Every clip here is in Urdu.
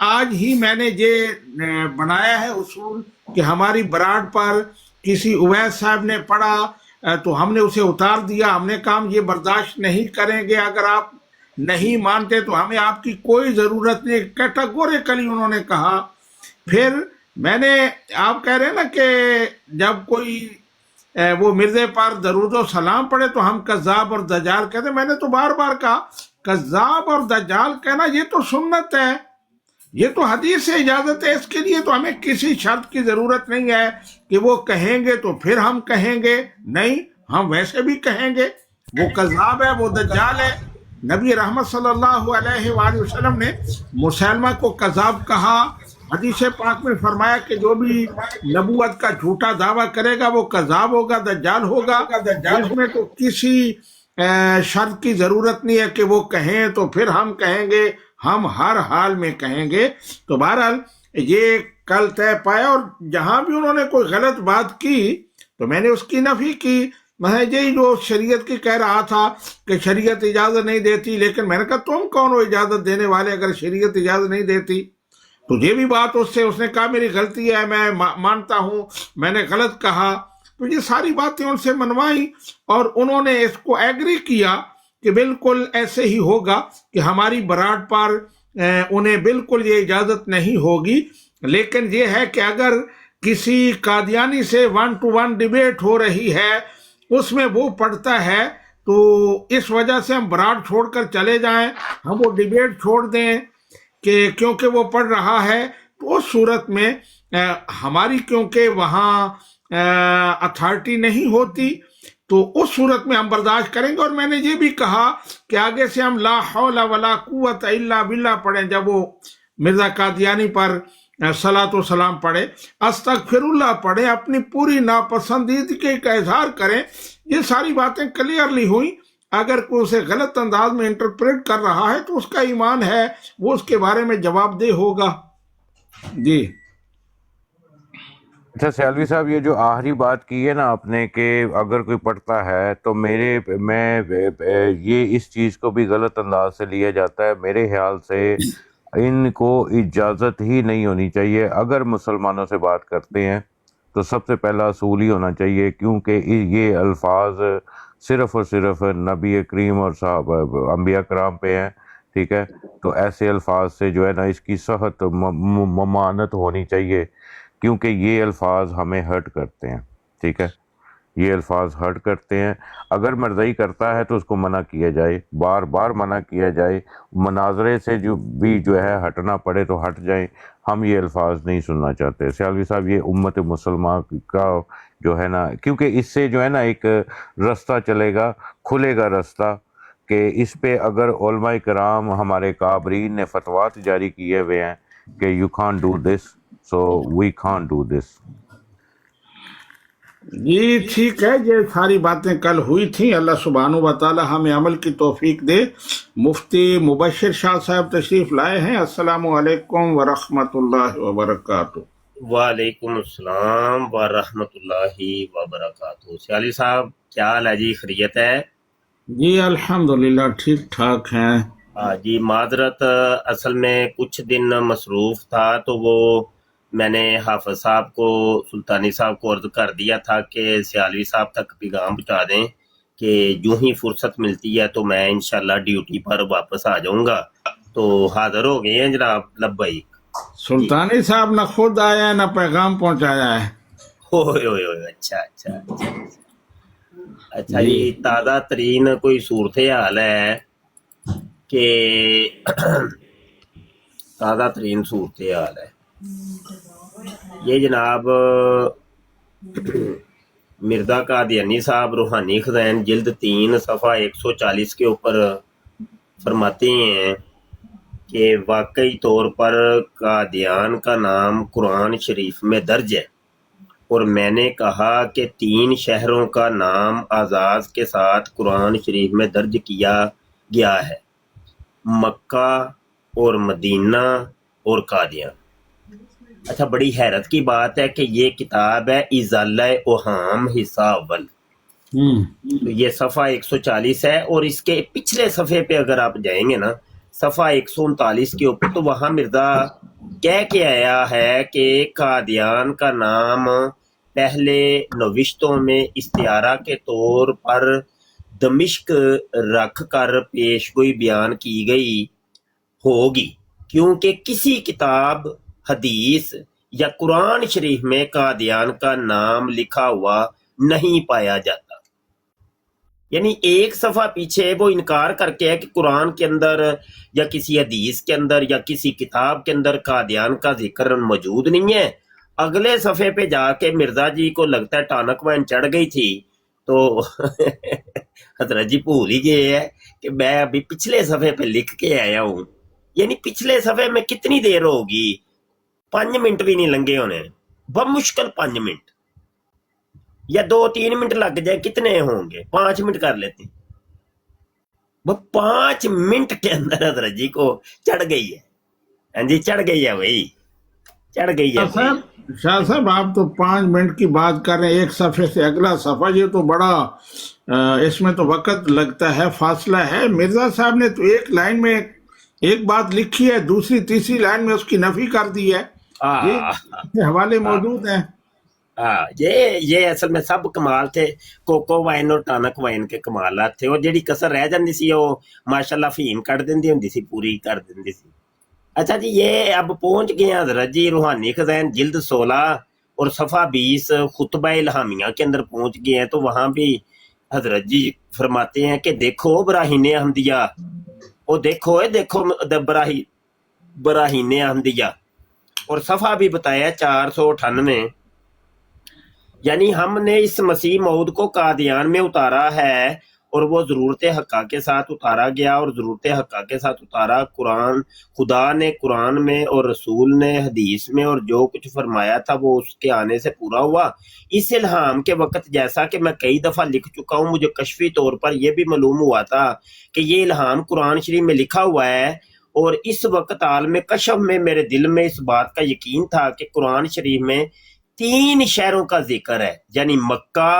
آج ہی میں نے یہ بنایا ہے اصول کہ ہماری براڈ پر کسی اویس صاحب نے پڑھا تو ہم نے اسے اتار دیا. ہم نے کہا ہم یہ برداشت نہیں کریں گے. اگر آپ نہیں مانتے تو ہمیں آپ کی کوئی ضرورت نہیں. کیٹاگوریکلی انہوں نے کہا. پھر میں نے آپ کہہ رہے ہیں نا کہ جب کوئی وہ مرزے پر درود و سلام پڑھے تو ہم کذاب اور دجال کہتے ہیں. میں نے تو بار بار کہا کذاب اور دجال کہنا یہ تو سنت ہے, یہ تو حدیث سے اجازت ہے. اس کے لیے تو ہمیں کسی شرط کی ضرورت نہیں ہے کہ وہ کہیں گے تو پھر ہم کہیں گے. نہیں, ہم ویسے بھی کہیں گے. وہ کذاب ہے, وہ دجال ہے. نبی رحمت صلی اللہ علیہ وآلہ وسلم نے مسلمہ کو کذاب کہا. حدیث پاک میں فرمایا کہ جو بھی نبوت کا جھوٹا دعویٰ کرے گا وہ کذاب ہوگا, دجال ہوگا. اس میں تو کسی شرط کی ضرورت نہیں ہے کہ وہ کہیں تو پھر ہم کہیں گے. ہم ہر حال میں کہیں گے. تو بہرحال یہ کل طے پایا, اور جہاں بھی انہوں نے کوئی غلط بات کی تو میں نے اس کی نفی کی. میں یہی جو شریعت کی کہہ رہا تھا کہ شریعت اجازت نہیں دیتی, لیکن میں نے کہا تم کون ہو اجازت دینے والے اگر شریعت اجازت نہیں دیتی؟ تو یہ بھی بات اس نے کہا میری غلطی ہے, میں مانتا ہوں میں نے غلط کہا. تو یہ ساری باتیں ان سے منوائی اور انہوں نے اس کو ایگری کیا کہ بالکل ایسے ہی ہوگا کہ ہماری براڈ پر انہیں بالکل یہ اجازت نہیں ہوگی. لیکن یہ ہے کہ اگر کسی قادیانی سے 1-to-1 ڈیبیٹ ہو رہی ہے, اس میں وہ پڑھتا ہے, تو اس وجہ سے ہم براڈ چھوڑ کر چلے جائیں, ہم وہ ڈیبیٹ چھوڑ دیں کہ کیونکہ وہ پڑھ رہا ہے. تو اس صورت میں ہماری کیونکہ وہاں اتھارٹی نہیں ہوتی تو اس صورت میں ہم برداشت کریں گے. اور میں نے یہ بھی کہا کہ آگے سے ہم لا حول ولا قوت الا باللہ پڑھیں. جب وہ مرزا قادیانی پر صلاۃ و سلام پڑھے, استغفر اللہ پڑھے, اپنی پوری ناپسندیدگی کا اظہار کریں. یہ ساری باتیں کلیئرلی ہوئیں. اگر کوئی اسے غلط انداز میں انٹرپریٹ کر رہا ہے تو اس کا ایمان ہے, وہ اس کے بارے میں جواب دہ ہوگا. جی اچھا سیالوی صاحب, یہ جو آخری بات کی ہے نا آپ نے کہ اگر کوئی پڑھتا ہے تو میں یہ اس چیز کو بھی غلط انداز سے لیا جاتا ہے. میرے خیال سے ان کو اجازت ہی نہیں ہونی چاہیے. اگر مسلمانوں سے بات کرتے ہیں تو سب سے پہلا اصول ہی ہونا چاہیے, کیونکہ یہ الفاظ صرف اور صرف نبی کریم اور صحابہ انبیاء کرام پہ ہیں, ٹھیک ہے. تو ایسے الفاظ سے جو ہے نا اس کی سخت ممانعت ہونی چاہیے, کیونکہ یہ الفاظ ہمیں ہرٹ کرتے ہیں, ٹھیک ہے. یہ الفاظ ہرٹ کرتے ہیں. اگر مرضی کرتا ہے تو اس کو منع کیا جائے, بار بار منع کیا جائے. مناظرے سے جو ہے ہٹنا پڑے تو ہٹ جائیں. ہم یہ الفاظ نہیں سننا چاہتے. سیالوی صاحب, یہ امت مسلمہ کا جو ہے نا, کیونکہ اس سے جو ہے نا ایک رستہ چلے گا, کھلے گا رستہ, کہ اس پہ اگر علماء کرام ہمارے کابرین نے فتویٰ جاری کیے ہوئے ہیں کہ you can't do this, so we can't do this. جی ٹھیک ہے, یہ ساری باتیں کل ہوئی تھیں. اللہ سبحانہ و تعالی ہمیں عمل کی توفیق دے. مفتی مبشر شاہ صاحب تشریف لائے ہیں. السلام علیکم ورحمۃ اللہ وبرکاتہ. وعلیکم السلام ورحمۃ اللہ وبرکاتہ. سیالی صاحب کیا حال ہے جی, خیریت ہے؟ جی الحمدللہ ٹھیک ٹھاک ہیں. جی معذرت, اصل میں کچھ دن مصروف تھا تو وہ میں نے حافظ صاحب کو, سلطانی صاحب کو عرض کر دیا تھا کہ سیالوی صاحب تک پیغام پہنچا دیں کہ جو ہی فرصت ملتی ہے تو میں انشاءاللہ ڈیوٹی پر واپس آ جاؤں گا. تو حاضر ہو گئے ہیں جناب, لبیک. سلطانی صاحب نہ خود آیا نہ پیغام پہنچایا ہے. اچھا جی. تازہ ترین کوئی صورتحال ہے کہ تازہ ترین صورتحال ہے یہ جناب, مرزا قادیانی صاحب روحانی خزائن جلد 3 صفحہ 140 کے اوپر فرماتے ہیں کہ واقعی طور پر قادیان کا نام قرآن شریف میں درج ہے, اور میں نے کہا کہ 3 شہروں کا نام اعزاز کے ساتھ قرآن شریف میں درج کیا گیا ہے, مکہ اور مدینہ اور قادیان. اچھا, بڑی حیرت کی بات ہے کہ یہ کتاب ہے ازالہ اوہام حصہ اول, تو یہ صفحہ 140 ہے, اور اس کے پچھلے صفحے پہ اگر آپ جائیں گے نا, صفحہ 139 کے اوپر، تو وہاں مرزا کہہ کے آیا ہے کہ قادیان کا نام پہلے نوشتوں میں استعارہ کے طور پر دمشق رکھ کر پیشگوئی بیان کی گئی ہوگی، کیونکہ کسی کتاب، حدیث یا قرآن شریف میں قادیان کا نام لکھا ہوا نہیں پایا جاتا۔ یعنی ایک صفحہ پیچھے وہ انکار کر کے ہے کہ قرآن کے اندر یا کسی حدیث کے اندر یا کسی کتاب کے اندر قادیان کا ذکر موجود نہیں ہے، اگلے صفحے پہ جا کے مرزا جی کو لگتا ہے ٹانک وین چڑھ گئی تھی تو حضرت جی بھول ہی گئے ہے کہ میں ابھی پچھلے صفحے پہ لکھ کے آیا ہوں۔ یعنی پچھلے صفحے میں کتنی دیر ہوگی، 5 منٹ بھی نہیں لنگے ہونے، بمشکل 5 منٹ یا 2-3 منٹ لگ جائے، کتنے ہوں گے، 5 منٹ کر لیتے ہیں، وہ 5 منٹ کے اندر حضرت جی کو چڑھ گئی ہے۔ ہاں جی، چڑھ گئی ہے وہی، چڑھ گئی ہے شاہ صاحب آپ تو 5 منٹ کی بات کر رہے ہیں، ایک صفحے سے اگلا صفحہ، یہ تو بڑا اس میں تو وقت لگتا ہے، فاصلہ ہے۔ مرزا صاحب نے تو ایک لائن میں ایک بات لکھی ہے، دوسری تیسری لائن میں اس کی نفی کر دی ہے، یہ حوالے موجود ہیں۔ ہاں، یہ اصل میں سب کمال تھے، کوکو وائن اور ٹانک وائن کے کمالات تھے، اور جیڑی کسر رہ جاندی سی وہ ماشاءاللہ فہیم کٹ دیندی ہوندی سی، پوری کر دیندی سی۔ اچھا جی، یہ اب پہنچ گئے ہیں حضرت جی روحانی خزائن جلد 16 اور صفحہ 20 خطبہ الہامیہ کے اندر پہنچ گئے ہیں، تو وہاں بھی حضرت جی فرماتے ہیں کہ دیکھو براہین احمدیہ، وہ دیکھو براہین احمدیہ، اور صفحہ بھی بتایا 498، یعنی ہم نے اس مسیح موعود کو قادیان میں اتارا ہے، اور وہ ضرورت حقہ کے ساتھ اتارا گیا، اور ضرورت حقہ کے ساتھ اتارا خدا نے قرآن میں اور رسول نے حدیث میں، اور جو کچھ فرمایا تھا وہ اس کے آنے سے پورا ہوا۔ اس الہام کے وقت، جیسا کہ میں کئی دفعہ لکھ چکا ہوں، مجھے کشفی طور پر یہ بھی معلوم ہوا تھا کہ یہ الہام قرآن شریف میں لکھا ہوا ہے، اور اس وقت عالم کشف میں میرے دل میں اس بات کا یقین تھا کہ قرآن شریف میں 3 شہروں کا ذکر ہے، یعنی مکہ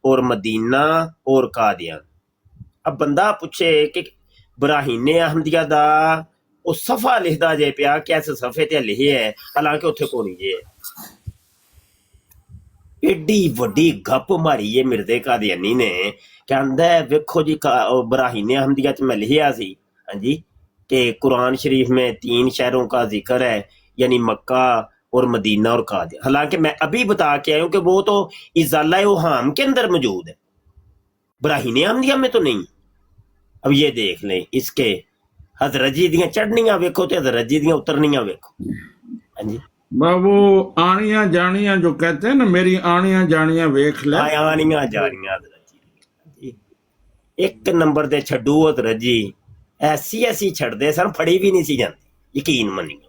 اور مدینہ اور قادیان۔ اب بندہ پوچھے کہ براہین احمدیہ دا وہ صفحہ لکھدا جے پیا، کیسے صفحے تے لکھے ہے، حالانکہ اتھے کو نہیں جے۔ ایڈی وڈی گپ ماری ہے مرزے قادیانی نے کہ آندا ہے ویکھو جی براہین احمدیہ چ میں لکھیا سی، ہاں جی، کہ قرآن شریف میں 3 شہروں کا ذکر ہے، یعنی مکہ اور مدینہ اور قادیان۔ حالانکہ میں ابھی بتا کے آیا ہوں کہ وہ تو ازالہ اوہام کے اندر موجود ہے، براہین احمدیہ میں تو نہیں۔ اب یہ دیکھ لیں اس کے حضرت جی دیاں چڑھنیاں ویکھو تے حضرت جی دیاں اترنیاں ویکھو۔ ہاں جی، وہ آنیاں جانیاں جو کہتے ہیں نا، میری آنیاں جانیاں ویکھ لے، آنیاں جانیاں حضرت جی، ایک نمبر دے چھڈو حضرت جی، ایسی چھڑ دے سن، پھڑی بھی نہیں سی جاندی، یقین منیو۔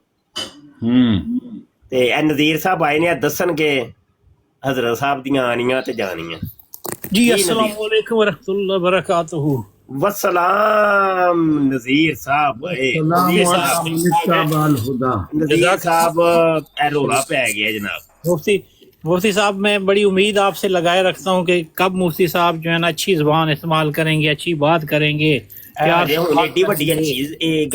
تے اے نذیر صاحب آئے نے دسن کے حضرت صاحب دیاں آنیاں تے جانیاں۔ جی السلام علیکم ورحمۃ اللہ وبرکاتہ۔ والسلام نذیر صاحب، نذیر صاحب اے رولا پہ گیا جناب۔ مفتی صاحب، میں بڑی امید آپ سے لگائے رکھتا ہوں کہ کب مفتی صاحب جو ہے نا اچھی زبان استعمال کریں گے، اچھی بات کریں گے،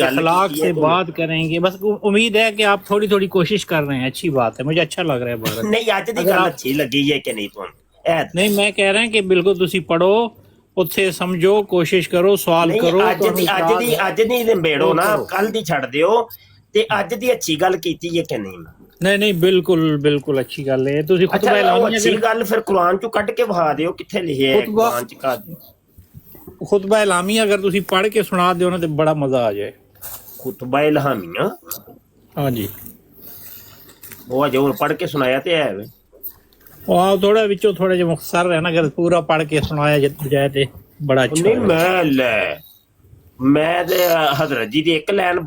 اخلاق سے بات کریں گے۔ بس امید ہے کہ آپ تھوڑی تھوڑی کوشش کر رہے ہیں، اچھی بات ہے، مجھے اچھا لگ رہا ہے بات۔ نہیں اج دی گل اچھی لگی ہے کہ نہیں تمہیں؟ نہیں، میں کہہ رہا ہوں کہ بالکل تسی پڑھو، اتھے سمجھو، کوشش کرو، سوال کرو۔ اج دی بیڑو نا، کل دی چھڑ دیو، تے اج دی اچھی گل کیتی ہے کہ نہیں؟ نہیں، بالکل اچھی گل ہے۔ تسی خطبہ اعلامیہ، اچھی گل پھر قرآن چوں کڈ کے بہا دیو، کتھے لکھیا ہے قرآن چ؟ کا خطبہ اعلامیہ اگر تسی پڑھ کے سنا دیو نا تے بڑا مزہ آ جائے۔ خطبہ الہامیہ؟ ہاں جی، وہ جو پڑھ کے سنایا تے ہے وہاں تھوڑا وچوں تھوڑا جہا مختصر ہے نا، اگر پورا پڑھ کے سنایا جائے تے بڑا اچھا۔ نہیں، میں حضرت جی دی 1 لائن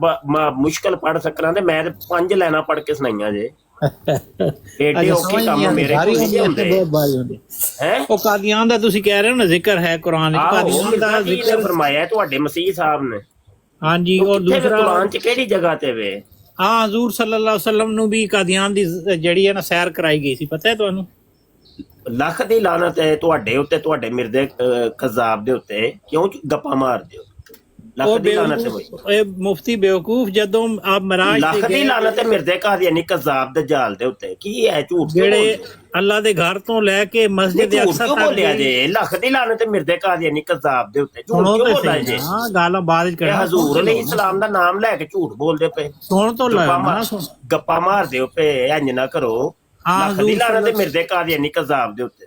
مشکل پڑھ سکنا، تے میں 5 لائناں پڑھ کے سنائیاں جے۔ ایڈے اوکھے کام میرے کول نہیں ہوندے۔ او قادیان دا تسی کہہ رہے ہو نا ذکر ہے قرآن وچ، قادیان دا ذکر فرمایا ہے تواڈے مسیح صاحب نے۔ ہاں جی، اور دوسرا قرآن چ کیڑی جگہ تے وے؟ ہاں، حضور صلی اللہ علیہ وسلم نو بھی قادیان دی جڑی ہے نا سیر کرائی گئی سی، پتہ ہے تانوں؟ لکھ دی لعنت ہے تواڈے اوتے، تواڈے مرزے قذاب دے اوتے، کیوں گپا مار دیو؟ ਉਹ ਲੱਖ ਦੀ ਲਾਨਤ ਹੈ ਬੇਵਕੂਫ ਇਹ ਮੁਫਤੀ ਬੇਵਕੂਫ ਜਦੋਂ ਆਪ ਮਰਾਜ ਲੱਖ ਤੇ ਦੀ ਗਏ ਲਾਨਤ ਹੈ ਮਿਰਜ਼ੇ ਕਾਦੀਆਨੀ ਕਜ਼ਾਬ ਦਜਾਲ ਦੇ ਉੱਤੇ। ਕੀ ਹੈ ਝੂਠ ਕਿਉਂ ਜਿਹੜੇ ਬੋਲਦੇ? ਅੱਲਾ ਦੇ ਘਰ ਤੋਂ ਲੈ ਕੇ ਮਸਜਿਦ ਝੂਠ ਅਕਸਾ ਕਿਉਂ ਤੱਕ ਬੋਲਿਆ ਗਏ। ਜੇ? ਲੱਖ ਦੀ ਲਾਨਤ ਹੈ ਮਿਰਜ਼ੇ ਕਾਦੀਆਨੀ ਕਜ਼ਾਬ ਦੇ ਉੱਤੇ। ਝੂਠ ਸੁਣੋ ਕਿਉਂ ਤੇ ਬੋਲਦਾ ਸਹੀ ਜੇ? ਨਾ ਗਾਲਾਂ ਬਾਅਦ ਚ ਇਹ ਕਰਨਾ। ਹਜ਼ੂਰ ਅਲੈਹਿ ਇਸਲਾਮ ਦਾ ਨਾਮ ਲੈ ਕੇ ਝੂਠ ਬੋਲਦੇ ਪਏ। ਸੁਣ ਤੋਂ ਲੈ ਨਾ ਸੁਣ। ਗੱਪਾਂ ਮਾਰਦੇ ਹੋ ਪਏ, ਇੰਜ ਨਾ ਕਰੋ। ਹਾਂ, ਲੱਖ ਦੀ ਹਜ਼ੂਰ ਲਾਨਤ ਹੈ ਮਿਰਜ਼ੇ ਕਾਦੀਆਨੀ ਕਜ਼ਾਬ ਦੇ ਉੱਤੇ।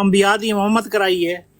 ਅੰਬਿਆ ਦੀ ਇਮਾਮਤ ਕਰਾਈ ਹੈ,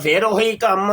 ਫਿਰ ਉਹੀ ਕੰਮ।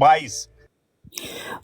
22।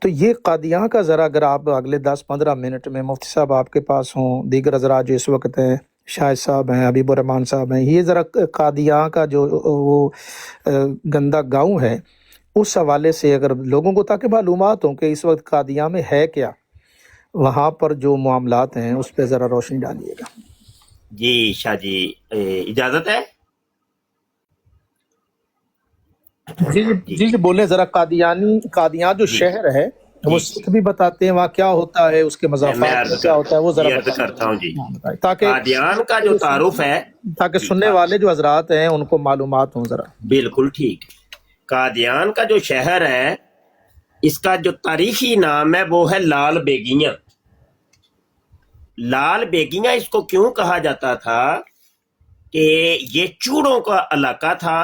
تو یہ قادیاں کا ذرا اگر آپ اگلے 10-15 منٹ میں مفتی صاحب آپ کے پاس ہوں، دیگر حضرات جو اس وقت ہیں، شاہد صاحب ہیں، حبیب الرحمان صاحب ہیں، یہ ذرا قادیاں کا جو وہ گندا گاؤں ہے اس حوالے سے اگر لوگوں کو تاکہ معلومات ہوں کہ اس وقت قادیاں میں ہے کیا، وہاں پر جو معاملات ہیں اس پہ ذرا روشنی ڈالیے گا۔ جی شاہ جی، اجازت ہے؟ جی جی جی بولیں ذرا۔ قادیان جو جی شہر ہے وہ جی سکھ بھی بتاتے ہیں وہاں کیا ہوتا ہے، اس کے میں مضافات میں عرض کیا کر ہوتا ہے، وہ ذرا عرض بتائیں۔ کرتا ہوں جی۔ ہاں بتائیں تاکہ قادیان کا جو تعارف ہے، تاکہ جی سننے والے جو حضرات ہیں ان کو معلومات ہوں ذرا۔ بالکل ٹھیک۔ قادیان کا جو شہر ہے، اس کا جو تاریخی نام ہے وہ ہے لال بیگیاں۔ لال بیگیاں اس کو کیوں کہا جاتا تھا کہ یہ چوڑوں کا علاقہ تھا۔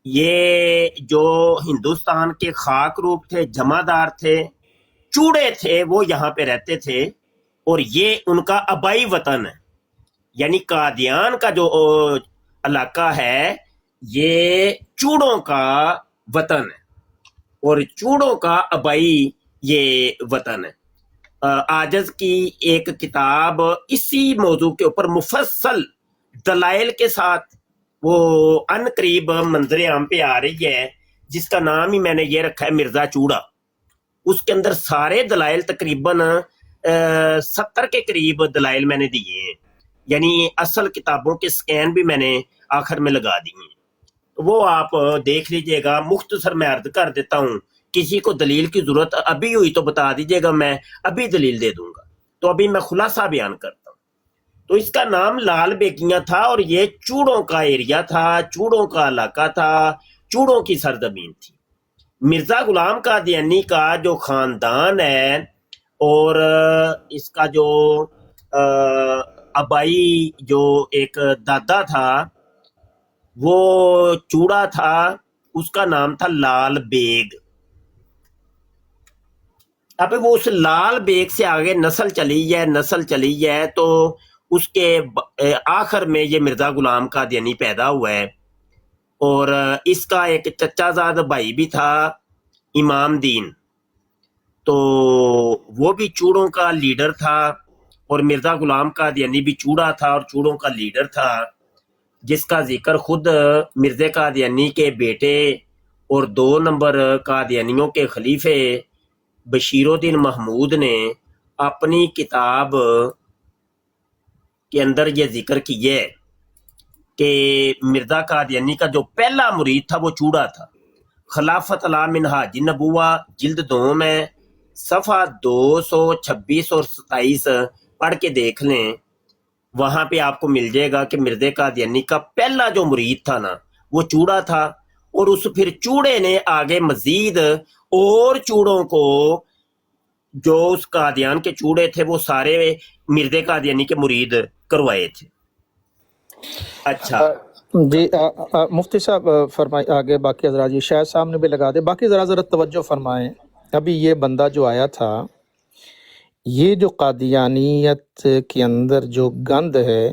یہ جو ہندوستان کے خاک روپ تھے، جمعدار تھے، چوڑے تھے، وہ یہاں پہ رہتے تھے، اور یہ ان کا آبائی وطن ہے۔ یعنی قادیان کا جو علاقہ ہے یہ چوڑوں کا وطن ہے، اور چوڑوں کا آبائی یہ وطن ہے۔ عاجز کی ایک کتاب اسی موضوع کے اوپر مفصل دلائل کے ساتھ وہ ان قریب منظر عام پہ آ رہی ہے، جس کا نام ہی میں نے یہ رکھا ہے مرزا چوڑا۔ اس کے اندر سارے دلائل تقریباً 70 کے قریب دلائل میں نے دیے ہیں، یعنی اصل کتابوں کے سکین بھی میں نے آخر میں لگا دی ہیں، وہ آپ دیکھ لیجئے گا۔ مختصر میں عرض کر دیتا ہوں، کسی کو دلیل کی ضرورت ابھی ہوئی تو بتا دیجئے گا، میں ابھی دلیل دے دوں گا۔ تو ابھی میں خلاصہ بیان کرتا ہوں۔ تو اس کا نام لال بیگیاں تھا، اور یہ چوڑوں کا ایریا تھا، چوڑوں کا علاقہ تھا، چوڑوں کی سرزمین تھی۔ مرزا غلام قادیانی کا جو خاندان ہے اور اس کا جو آبائی جو ایک دادا تھا وہ چوڑا تھا، اس کا نام تھا لال بیگ۔ اب وہ اس لال بیگ سے آگے نسل چلی ہے تو اس کے آخر میں یہ مرزا غلام قادیانی پیدا ہوا ہے، اور اس کا ایک چچا زاد بھائی بھی تھا امام دین، تو وہ بھی چوڑوں کا لیڈر تھا، اور مرزا غلام قادیانی بھی چوڑا تھا اور چوڑوں کا لیڈر تھا، جس کا ذکر خود مرزا قادیانی کے بیٹے اور 2 نمبر قادیانیوں کے خلیفے بشیر الدین محمود نے اپنی کتاب کے اندر یہ ذکر کیے کہ مرزا قادیانی کا جو پہلا مرید تھا وہ چوڑا تھا۔ خلافت علی منہاج نبوہ جلد 2 میں صفحہ 226 اور 27 پڑھ کے دیکھ لیں، وہاں پہ آپ کو مل جائے گا کہ مرزا قادیانی کا پہلا جو مرید تھا نا وہ چوڑا تھا، اور اس پھر چوڑے نے آگے مزید اور چوڑوں کو، جو اس قادیان کے چوڑے تھے وہ سارے مرزا قادیانی کے مرید کروائے تھے۔ اچھا جی مفتی صاحب فرمائیں آگے باقی حضرات۔ جی شاہد صاحب نے بھی لگا دے، باقی ذرا توجہ فرمائیں۔ ابھی یہ بندہ جو آیا تھا، یہ جو قادیانیت کے اندر جو گند ہے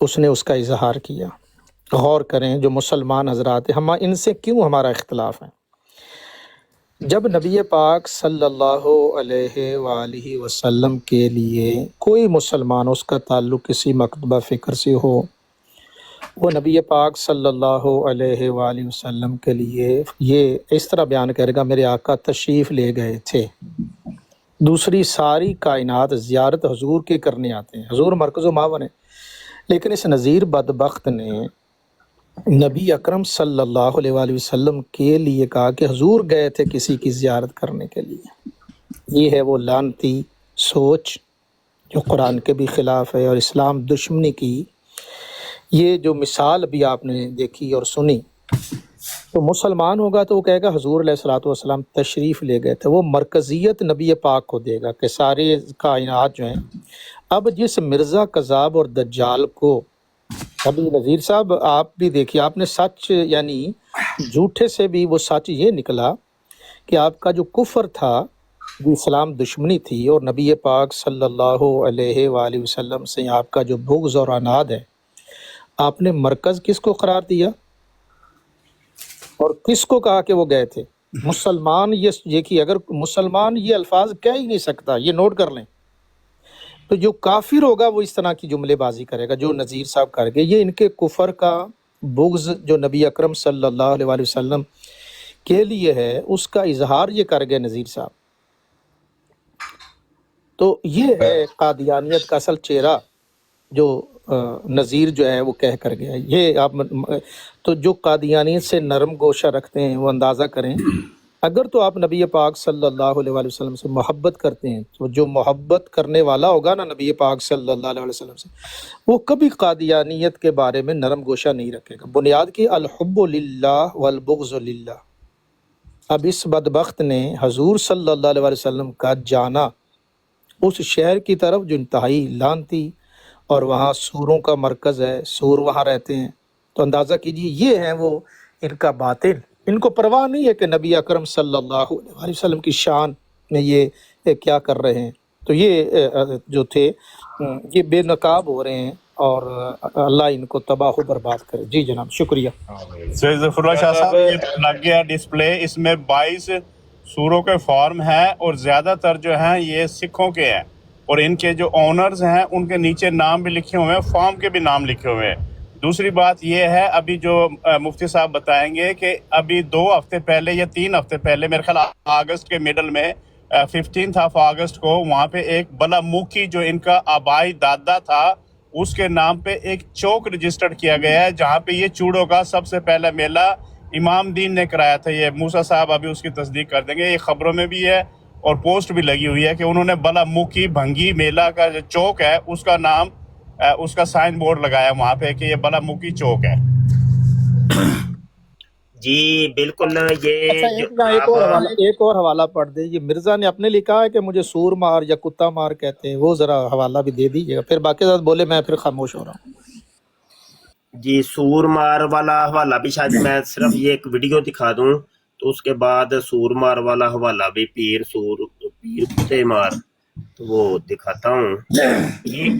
اس نے اس کا اظہار کیا۔ غور کریں جو مسلمان حضرات ہیں، ہم ان سے کیوں ہمارا اختلاف ہے؟ جب نبی پاک صلی اللہ علیہ وآلہ وسلم کے لیے کوئی مسلمان، اس کا تعلق کسی مکتبہ فکر سے ہو، وہ نبی پاک صلی اللہ علیہ وآلہ وسلم کے لیے یہ اس طرح بیان کرے گا، میرے آقا تشریف لے گئے تھے۔ دوسری ساری کائنات زیارت حضور کے کرنے آتے ہیں، حضور مرکز و معاون ہے، لیکن اس نذیر بدبخت نے نبی اکرم صلی اللہ علیہ وآلہ وسلم کے لیے کہا کہ حضور گئے تھے کسی کی زیارت کرنے کے لیے۔ یہ ہے وہ لعنتی سوچ جو قرآن کے بھی خلاف ہے اور اسلام دشمنی کی یہ جو مثال بھی آپ نے دیکھی اور سنی۔ تو مسلمان ہوگا تو وہ کہے گا حضور علیہ الصلوۃ والسلام تشریف لے گئے تھے، وہ مرکزیت نبی پاک کو دے گا کہ سارے کائنات جو ہیں۔ اب جس مرزا کذاب اور دجال کو، ابھی نذیر صاحب آپ بھی دیکھیے، آپ نے سچ یعنی جھوٹے سے بھی وہ سچ یہ نکلا کہ آپ کا جو کفر تھا وہ اسلام دشمنی تھی، اور نبی پاک صلی اللہ علیہ وآلہ وسلم سے آپ کا جو بغض اور عناد ہے، آپ نے مرکز کس کو قرار دیا اور کس کو کہا کہ وہ گئے تھے؟ مسلمان یہ دیکھیے، اگر مسلمان یہ الفاظ کہہ ہی نہیں سکتا، یہ نوٹ کر لیں، تو جو کافر ہوگا وہ اس طرح کی جملے بازی کرے گا جو نذیر صاحب کر گئے. یہ ان کے کفر کا بغض جو نبی اکرم صلی اللہ علیہ وآلہ وسلم کے لیے ہے، اس کا اظہار یہ کر گئے نذیر صاحب. تو یہ ہے قادیانیت کا اصل چہرہ جو نذیر جو ہے وہ کہہ کر گیا. یہ آپ تو جو قادیانیت سے نرم گوشہ رکھتے ہیں وہ اندازہ کریں. اگر تو آپ نبی پاک صلی اللہ علیہ وآلہ وسلم سے محبت کرتے ہیں تو جو محبت کرنے والا ہوگا نا نبی پاک صلی اللہ علیہ وسلم سے، وہ کبھی قادیانیت کے بارے میں نرم گوشہ نہیں رکھے گا. بنیاد کی الحب للہ والبغض للہ. اب اس بدبخت نے حضور صلی اللہ علیہ وآلہ وسلم کا جانا اس شہر کی طرف جو انتہائی لعنتی اور وہاں سوروں کا مرکز ہے، سور وہاں رہتے ہیں. تو اندازہ کیجیے یہ ہیں وہ ان کا باطل. ان کو پرواہ نہیں ہے کہ نبی اکرم صلی اللہ علیہ وسلم کی شان میں یہ کیا کر رہے ہیں. تو یہ جو تھے یہ بے نقاب ہو رہے ہیں اور اللہ ان کو تباہ و برباد کرے. جی جناب شکریہ. سید ظفر اللہ شاہ صاحب یہ لگ گیا ڈسپلے، اس میں 22 سوروں کے فارم ہیں اور زیادہ تر جو ہیں یہ سکھوں کے ہیں، اور ان کے جو اونرز ہیں ان کے نیچے نام بھی لکھے ہوئے ہیں، فارم کے بھی نام لکھے ہوئے ہیں. دوسری بات یہ ہے ابھی جو مفتی صاحب بتائیں گے کہ ابھی 2 ہفتے پہلے یا 3 ہفتے پہلے میرے خیال اگست کے میڈل میں 15 اگست کو وہاں پہ ایک بلا موکی جو ان کا آبائی دادا تھا اس کے نام پہ ایک چوک رجسٹرڈ کیا گیا ہے، جہاں پہ یہ چوڑوں کا سب سے پہلا میلہ امام دین نے کرایا تھا. یہ موسیٰ صاحب ابھی اس کی تصدیق کر دیں گے. یہ خبروں میں بھی ہے اور پوسٹ بھی لگی ہوئی ہے کہ انہوں نے بلا موکی بھنگی میلہ کا جو چوک ہے اس کا نام اس کا سائن بورڈ لگایا وہاں پہ کہ یہ بلا موکی چوک ہے. جی بالکل. اچھا یہ ایک اور حوالہ پڑھ دیں. یہ مرزا نے اپنے لکھا ہے کہ مجھے سور مار یا کتا مار کہتے ہیں، وہ ذرا حوالہ بھی دے دیجیے گا. پھر باقی ساتھ بولے میں پھر خاموش ہو رہا ہوں. جی سور مار والا حوالہ بھی شاید میں صرف یہ ایک ویڈیو دکھا دوں تو اس کے بعد سور مار والا حوالہ بھی پیر کتے مار تو وہ دکھاتا ہوں.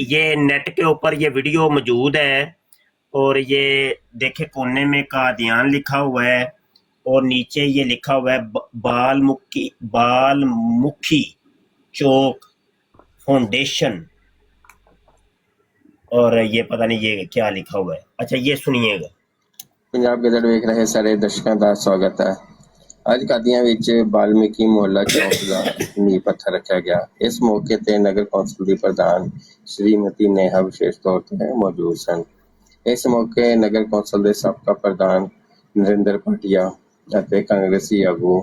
یہ نیٹ کے اوپر یہ ویڈیو موجود ہے اور یہ دیکھے کونے میں قادیان لکھا ہوا ہے اور نیچے یہ لکھا ہوا ہے بال مکھی چوک فاؤنڈیشن، اور یہ پتہ نہیں یہ کیا لکھا ہوا ہے. اچھا یہ سنیے گا. ਪੰਜਾਬ ਗਜ਼ਟ ਵੇਖ ਰਹੇ ਸਾਰੇ ਦਰਸ਼ਕਾਂ ਦਾ ਸਵਾਗਤ ਹੈ. ਅੱਜ ਕਾਦੀਆਂ ਵਿੱਚ ਬਾਲਮੀਕੀ ਮੁਹੱਲਾ ਚੌਕ ਦਾ ਨੀਂਹ ਪੱਥਰ ਰੱਖਿਆ ਗਿਆ. ਇਸ ਮੌਕੇ ਤੇ ਨਗਰ ਕੌਂਸਲ ਦੀ ਪ੍ਰਧਾਨ ਸ਼੍ਰੀਮਤੀ ਨੇਹਾ ਵਿਸ਼ੇਸ਼ ਤੌਰ ਤੇ ਮੌਜੂਦ ਸਨ. ਇਸ ਮੌਕੇ ਨਗਰ ਕੌਂਸਲ ਦੇ ਸਾਬਕਾ ਪ੍ਰਧਾਨ ਨਰਿੰਦਰ ਭਾਟੀਆ ਅਤੇ ਕਾਂਗਰਸੀ ਆਗੂ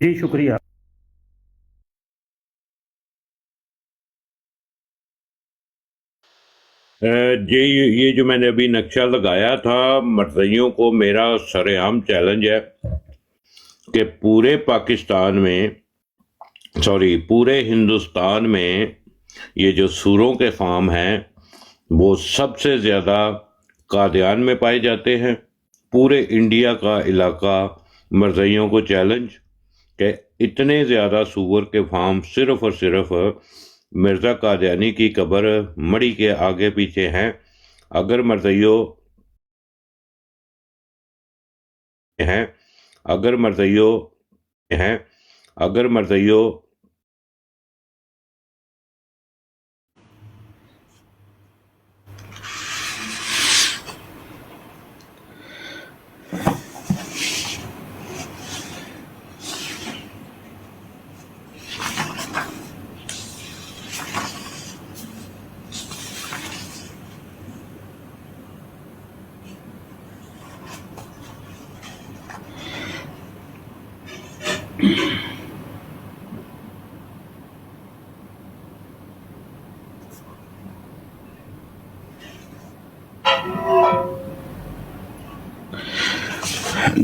جی شکریہ. جی یہ جو میں نے ابھی نقشہ لگایا تھا، مرزائیوں کو میرا سر عام چیلنج ہے کہ پورے پاکستان میں پورے ہندوستان میں یہ جو سوروں کے فارم ہیں وہ سب سے زیادہ قادیان میں پائے جاتے ہیں. پورے انڈیا کا علاقہ مرزائیوں کو چیلنج کہ اتنے زیادہ سور کے فارم صرف اور صرف مرزا قادیانی کی قبر مڑی کے آگے پیچھے ہیں. اگر مرزائیوں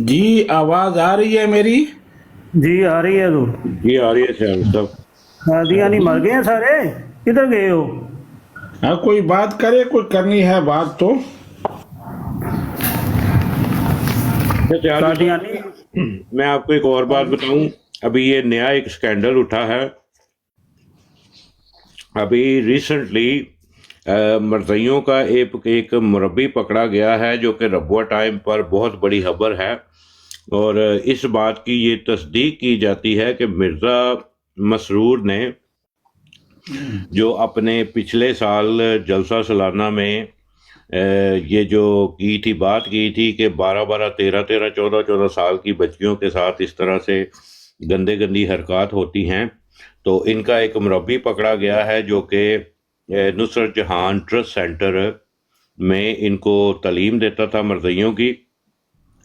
جی آواز آ رہی ہے میری؟ جی آ رہی ہے حضور. جی آ رہی ہے صاحب. قادیانی مر گئے ہیں سارے؟ کدھر گئے ہو؟ ہاں کوئی بات کرے، کوئی کرنی ہے بات تو. قادیانی میں آپ کو ایک اور بات بتاؤں. ابھی یہ نیا ایک سکینڈل اٹھا ہے. ابھی ریسنٹلی مرزائیوں کا ایک مربی پکڑا گیا ہے جو کہ ربوہ ٹائم پر بہت بڑی خبر ہے، اور اس بات کی یہ تصدیق کی جاتی ہے کہ مرزا مسرور نے جو اپنے پچھلے سال جلسہ سالانہ میں یہ جو بات کی تھی کہ 12 13 14 سال کی بچیوں کے ساتھ اس طرح سے گندی حرکات ہوتی ہیں، تو ان کا ایک مربی پکڑا گیا ہے جو کہ نصرت جہان ٹرسٹ سینٹر میں ان کو تعلیم دیتا تھا مرزائیوں کی،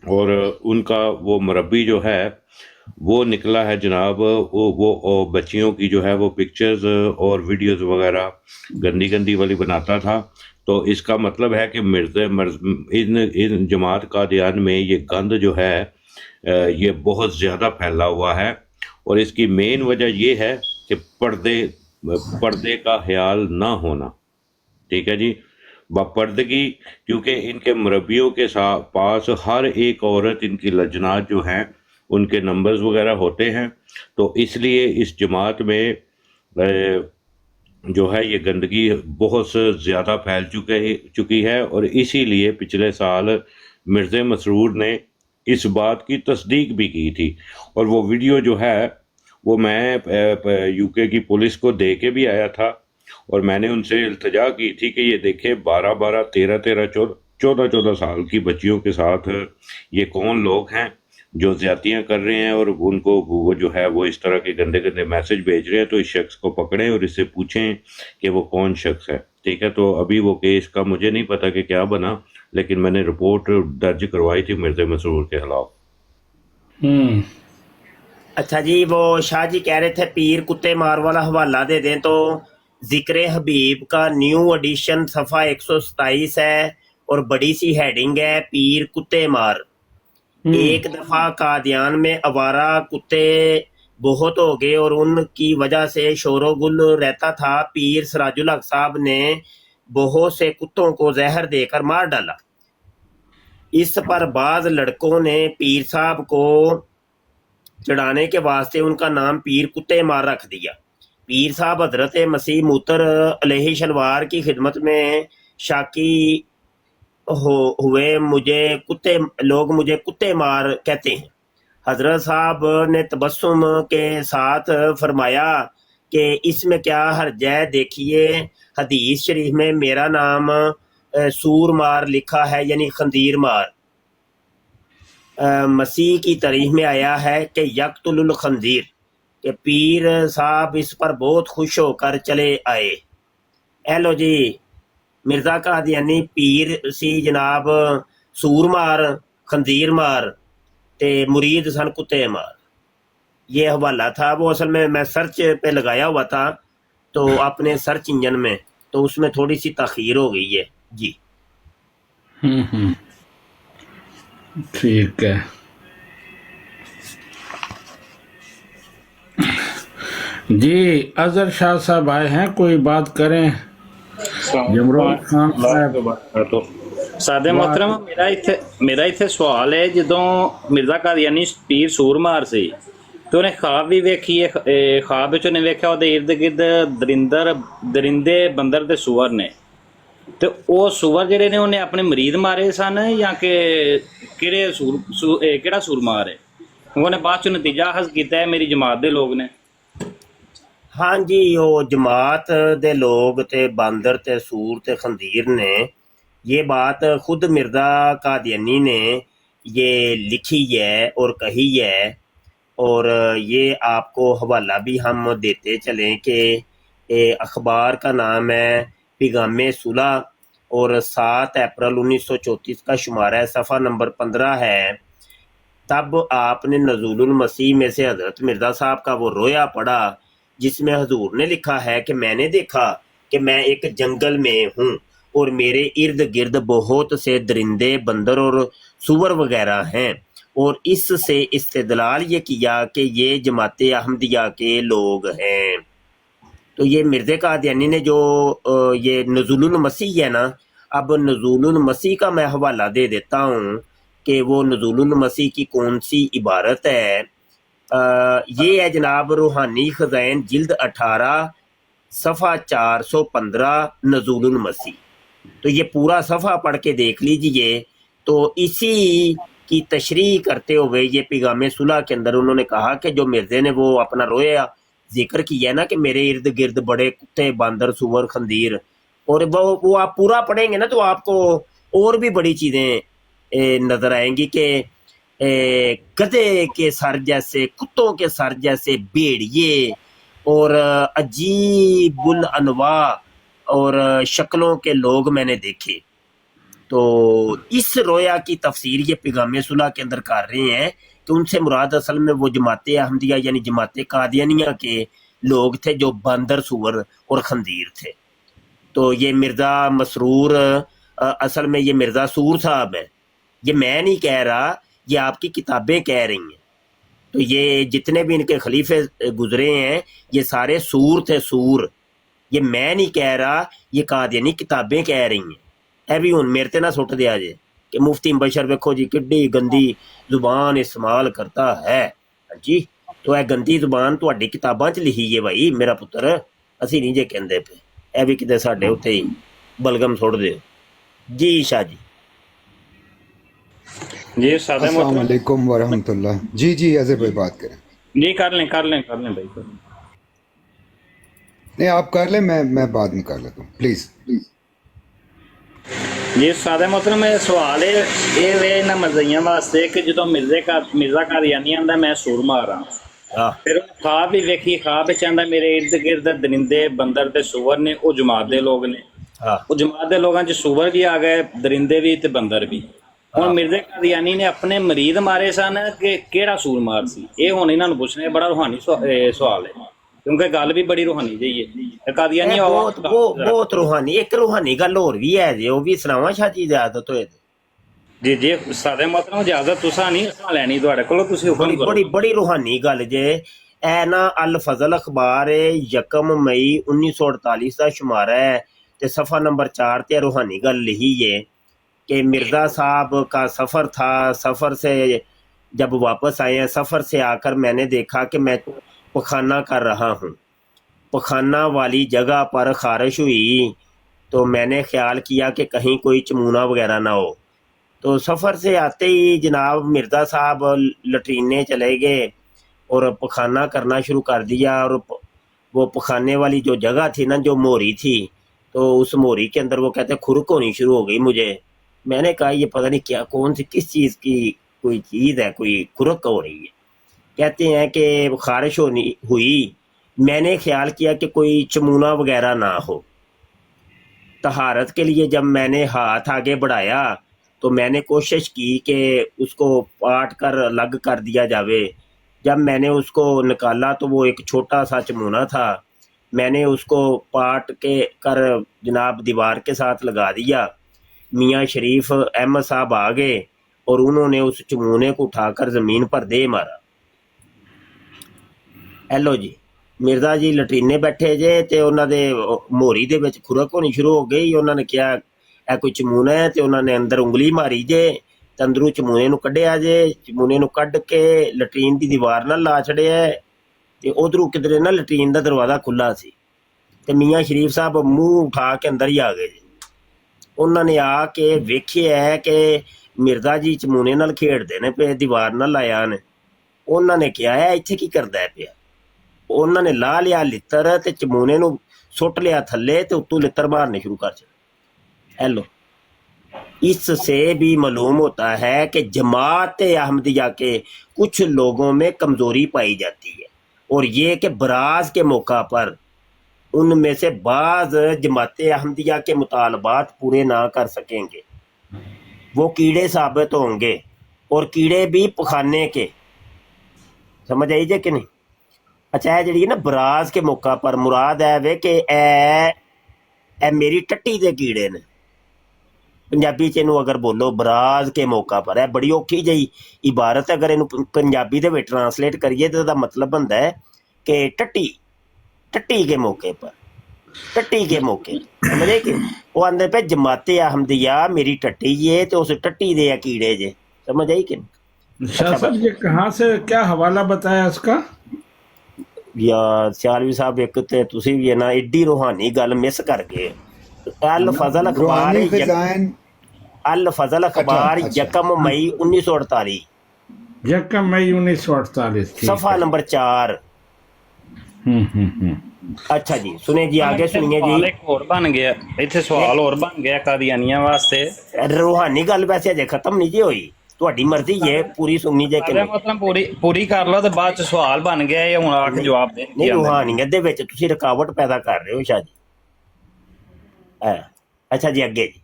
اور ان کا وہ مربی جو ہے وہ نکلا ہے جناب، وہ بچیوں کی جو ہے وہ پکچرز اور ویڈیوز وغیرہ گندی والی بناتا تھا. تو اس کا مطلب ہے کہ ان جماعت قادیان میں یہ گند جو ہے یہ بہت زیادہ پھیلا ہوا ہے، اور اس کی مین وجہ یہ ہے کہ پردے کا خیال نہ ہونا. ٹھیک ہے جی، باپردگی، کیونکہ ان کے مربیوں کے پاس ہر ایک عورت ان کی لجنات جو ہیں ان کے نمبرز وغیرہ ہوتے ہیں، تو اس لیے اس جماعت میں جو ہے یہ گندگی بہت زیادہ پھیل چکی ہے، اور اسی لیے پچھلے سال مرزا مسرور نے اس بات کی تصدیق بھی کی تھی. اور وہ ویڈیو جو ہے وہ میں یو کے کی پولیس کو دے کے بھی آیا تھا، اور میں نے ان سے التجا کی تھی کہ یہ دیکھیں 12 13 14 سال کی بچیوں کے ساتھ یہ کون لوگ ہیں جو زیادتیاں کر رہے ہیں، اور ان کو وہ جو ہے وہ اس طرح کے گندے میسج بھیج رہے ہیں. تو اس شخص کو پکڑیں اور اس سے پوچھیں کہ وہ کون شخص ہے. ٹھیک ہے، تو ابھی وہ کیس کا مجھے نہیں پتا کہ کیا بنا، لیکن میں نے رپورٹ درج کروائی تھی مرزا مسرور کے خلاف. اچھا جی، وہ شاہ جی کہہ رہے تھے پیر کتے مار والا حوالہ دے دیں، تو ذکر حبیب کا نیو ایڈیشن صفحہ 127 ہے، اور بڑی سی ہیڈنگ ہے پیر کتے مار. ایک دفعہ قادیان میں آوارہ کتے بہت ہو گئے اور ان کی وجہ سے شور و گل رہتا تھا. پیر سراج الحق صاحب نے بہت سے کتوں کو زہر دے کر مار ڈالا. اس پر بعض لڑکوں نے پیر صاحب کو چڑھانے کے واسطے ان کا نام پیر کتے مار رکھ دیا. پیر صاحب حضرت مسیح موتر علیہ شلوار کی خدمت میں شاکی ہوئے، لوگ مجھے کتے مار کہتے ہیں. حضرت صاحب نے تبسم کے ساتھ فرمایا کہ اس میں کیا حرج ہے، دیکھیے حدیث شریف میں میرا نام سور مار لکھا ہے، یعنی خنزیر مار. مسیح کی تاریخ میں آیا ہے کہ یقتل الخنزیر، کہ پیر صاحب اس پر بہت خوش ہو کر چلے آئے. لو جی، مرزا قادیانی پیر سی جناب سور مار خنزیر مار تے مرید سن کتے مار. یہ حوالہ تھا، وہ اصل میں سرچ پہ لگایا ہوا تھا تو اپنے سرچ انجن میں، تو اس میں تھوڑی سی تاخیر ہو گئی ہے جی۔ ٹھیک ہے جی، اظہر شاہ صاحب آئے ہیں، کوئی بات کریں؟ جمرود خان صاحب سادے محترم میرا اتنے سوال ہے، جدوں مرزا قادیانی پیر سورمار سی تو انہیں خواب بھی ویکھی ہے، خواب وچ انہیں ویکھیا وہ ارد گرد درندے بندر تے سور نے، تو وہ سور جڑے نے انہیں اپنے مرید مارے سن یا کہ کیڑا سور مار ہے؟ انہوں نے بعد چ نتیجہ حاصل کیتا ہے میری جماعت دے لوگ نے۔ ہاں جی، وہ جماعت دے لوگ تے باندر تے سور تے خندیر نے یہ بات خود مرزا قادیانی نے یہ لکھی ہے اور کہی ہے، اور یہ آپ کو حوالہ بھی ہم دیتے چلیں کہ اخبار کا نام ہے پیغام صلح اور 7 اپریل 1934 کا شمارہ ہے، صفحہ نمبر 15 ہے۔ تب آپ نے نزول المسیح میں سے حضرت مرزا صاحب کا وہ رویا پڑھا جس میں حضور نے لکھا ہے کہ میں نے دیکھا کہ میں ایک جنگل میں ہوں اور میرے ارد گرد بہت سے درندے بندر اور سور وغیرہ ہیں، اور اس سے استدلال یہ کیا کہ یہ جماعت احمدیہ کے لوگ ہیں۔ تو یہ مرزا قادیانی نے جو یہ نزول المسیح ہے نا، اب نزول المسیح کا میں حوالہ دے دیتا ہوں کہ وہ نزول المسیح کی کون سی عبارت ہے۔ یہ ہے جناب روحانی خزائن جلد 18 صفحہ 415 نزول المسیح۔ تو یہ پورا صفحہ پڑھ کے دیکھ لیجئے، تو اسی کی تشریح کرتے ہوئے یہ پیغام صلح کے اندر انہوں نے کہا کہ جو مرزے نے وہ اپنا رویا ذکر کیا نا کہ میرے ارد گرد بڑے کتے باندر سور خندیر، اور وہ آپ پورا پڑھیں گے نا تو آپ کو اور بھی بڑی چیزیں نظر آئیں گی کہ گدھے کے سر جیسے، کتوں کے سر جیسے بھیڑیے اور عجیب الانواع اور شکلوں کے لوگ میں نے دیکھے۔ تو اس رویا کی تفسیر یہ پیغام صلح کے اندر کر رہے ہیں کہ ان سے مراد اصل میں وہ جماعت احمدیہ یعنی جماعت قادیانیہ کے لوگ تھے جو باندر سور اور خندیر تھے۔ تو یہ مرزا مسرور اصل میں یہ مرزا سور صاحب ہے، یہ میں نہیں کہہ رہا، یہ آپ کی کتابیں کہہ رہی ہیں۔ تو یہ جتنے بھی ان کے خلیفے گزرے ہیں یہ سارے سور تھے، سور، یہ میں نہیں کہہ رہا، یہ قادیانی کتابیں کہہ رہی ہیں۔ اے بھی ہن میرے تے نہ سٹ دیا جے کہ مفتی بشر ویکھو جی کڈی گندی زبان استعمال کرتا ہے جی، تو اے گندی زبان تہاڈی کتاباں چ لکھی ہے بھائی میرا پتر، اسی نہیں جے کہندے پے، اے بھی کتے ساڈے اوتے ہی بلگم سٹ دیو جی۔ شاہ جی جی سادہ السلام محترم علیکم ورحمۃ اللہ۔ جی جی اظہر بھائی بات کریں۔ جی کر لیں بھائی کر لیں۔ نہیں آپ کر لیں، میں بعد میں کر لیتا ہوں پلیز۔ جی سادہ محترم میرا سوال ہے یہ وے نہ مزیاں واسطے کہ جدو مرزا قادیانی آندا میں سور مارا، پھر خواب بھی ویکھی، خواب چاہتا میرے ارد گرد درندے بندر تے سور نے، وہ جماعت دے لوگ نے، وہ جماعت دے لوگاں چ سور بھی آ گئے، درندے بھی تے بندر بھی۔ ہوں مرزا قادیانی نے اپنے مرید مارے سن کہ کیڑا سور مار سی، یہ ہن انہاں نوں پوچھنے بڑا روحانی سوال ہے کیونکہ گل بھی بڑی روحانی جی ہے قادیانی بہت روحانی۔ ایک روحانی گل اور بھی ہے جی، وہ بھی سناواں شاہ جی اجازت ہوئے جی سادے محترم اجازت تساں نہیں اساں لینی تہاڈے کولوں، تسی حکم کرو۔ بڑی روحانی گل جے اے نا الفضل اخبار 1 مئی 1948 کا شمارہ ہے تے صفحہ نمبر 4 تے روحانی گل لکھی ہے کہ مرزا صاحب کا سفر تھا، سفر سے جب واپس آئے ہیں، سفر سے آ کر میں نے دیکھا کہ میں پخانہ کر رہا ہوں، پخانہ والی جگہ پر خارش ہوئی تو میں نے خیال کیا کہ کہیں کوئی چمونہ وغیرہ نہ ہو، تو سفر سے آتے ہی جناب مرزا صاحب لٹرینے چلے گئے اور پخانہ کرنا شروع کر دیا، اور وہ پخانے والی جو جگہ تھی نا، جو موری تھی، تو اس موری کے اندر وہ کہتے کھرک ہونی شروع ہو گئی مجھے۔ میں نے کہا یہ پتہ نہیں کیا، کون سی کس چیز کی کوئی چیز ہے، کوئی کھرک ہو رہی ہے۔ کہتے ہیں کہ خارش ہوئی، میں نے خیال کیا کہ کوئی چمونہ وغیرہ نہ ہو۔ طہارت کے لیے جب میں نے ہاتھ آگے بڑھایا تو میں نے کوشش کی کہ اس کو پاٹ کر الگ کر دیا جاوے۔ جب میں نے اس کو نکالا تو وہ ایک چھوٹا سا چمونا تھا، میں نے اس کو پاٹ کے کر جناب دیوار کے ساتھ لگا دیا۔ میاں شریف احمد صاحب آ گئے اور انہوں نے اس چمونے کو اٹھا کر زمین پر دے مارا۔ ہیلو جی، مرزا جی لٹرینے بیٹھے جے تے انہاں دے موری دے وچ کھرک ہونی شروع ہو گئی۔ انہاں نے کیا اے کوئی چمونا ہے تے انہاں نے اندر انگلی ماری جے تے اندروں چمونے نو کڈیا جے، چمونے نو کڈ کے لٹرین دی دیوار نال لا چھڑیا ہے تے ادھروں کدھر نا لٹرین دا دروازہ کھلا سی تے میاں شریف صاحب منہ اٹھا کے اندر ہی آ گئے جی۔ انہاں نے آ کے ویکھیا ہے کہ مرزا جی چمونے نال کھیڈدے نے پے، دیوار نال لایا نے۔ انہاں نے کیا ہے ایتھے کی کردا ہے پیا؟ انہوں نے لا لیا لتر تے چمونے نو سٹ لیا تھلے تے اتوں لتر مارنے شروع کر چڑے۔ ہیلو، اس سے بھی معلوم ہوتا ہے کہ جماعت احمدیہ کے کچھ لوگوں میں کمزوری پائی جاتی ہے، اور یہ کہ براز کے موقع پر ان میں سے بعض جماعت احمدیہ کے مطالبات پورے نہ کر سکیں گے، وہ کیڑے ثابت ہوں گے، اور کیڑے بھی پخانے کے۔ سمجھ آئی جے کہ نہیں؟ اچھا ہے جڑی نا براز کے موقع پر مراد ہے وے کہ اے میری ٹٹی دے کیڑے نے، پنجابی چ اگر بولو براز کے موقع پر، ہے بڑی اوکھی جی عبارت، اگر یہ پنجابی دے وچ ٹرانسلیٹ کریے تو مطلب بنتا ہے کہ ٹٹی کے موقع پر، ٹٹی کے موقع سمجھے کہ وہ آدھے پہ جماعت احمدیہ میری ٹٹی ہے تو اس ٹٹی دے کیڑے جے، سمجھ آئی کہ شاہ صاحب یہ کہاں سے کیا حوالہ بتایا اس کا؟ یا سیالوی صاحب ایک تے تسی بھی ہے نا ایڈی روحانی گل مس کر گئے۔ الفضل اخبار روحانی خزائن، الفضل اخبار اچھا، 1 مئی 1948، 1 مئی 1948، صفحہ نمبر 4۔ اچھا جی سنے جی، آگے سنیے جی۔ ایک اور بن گیا ایتھے، سوال اور بن گیا قادیانیاں واسطے۔ روحانی گل ویسے اجے ختم نہیں جی ہوئی، تہاڈی مرضی ہے پوری سننی جے کہ نہیں؟ مطلب پوری کر لو تے بعد چ سوال بن گیا یا ہن آ کے جواب دے نہیں، روحانیت دے وچ تسی رکاوٹ پیدا کر رہے ہو شاہ جی۔ اچھا جی اگے جی،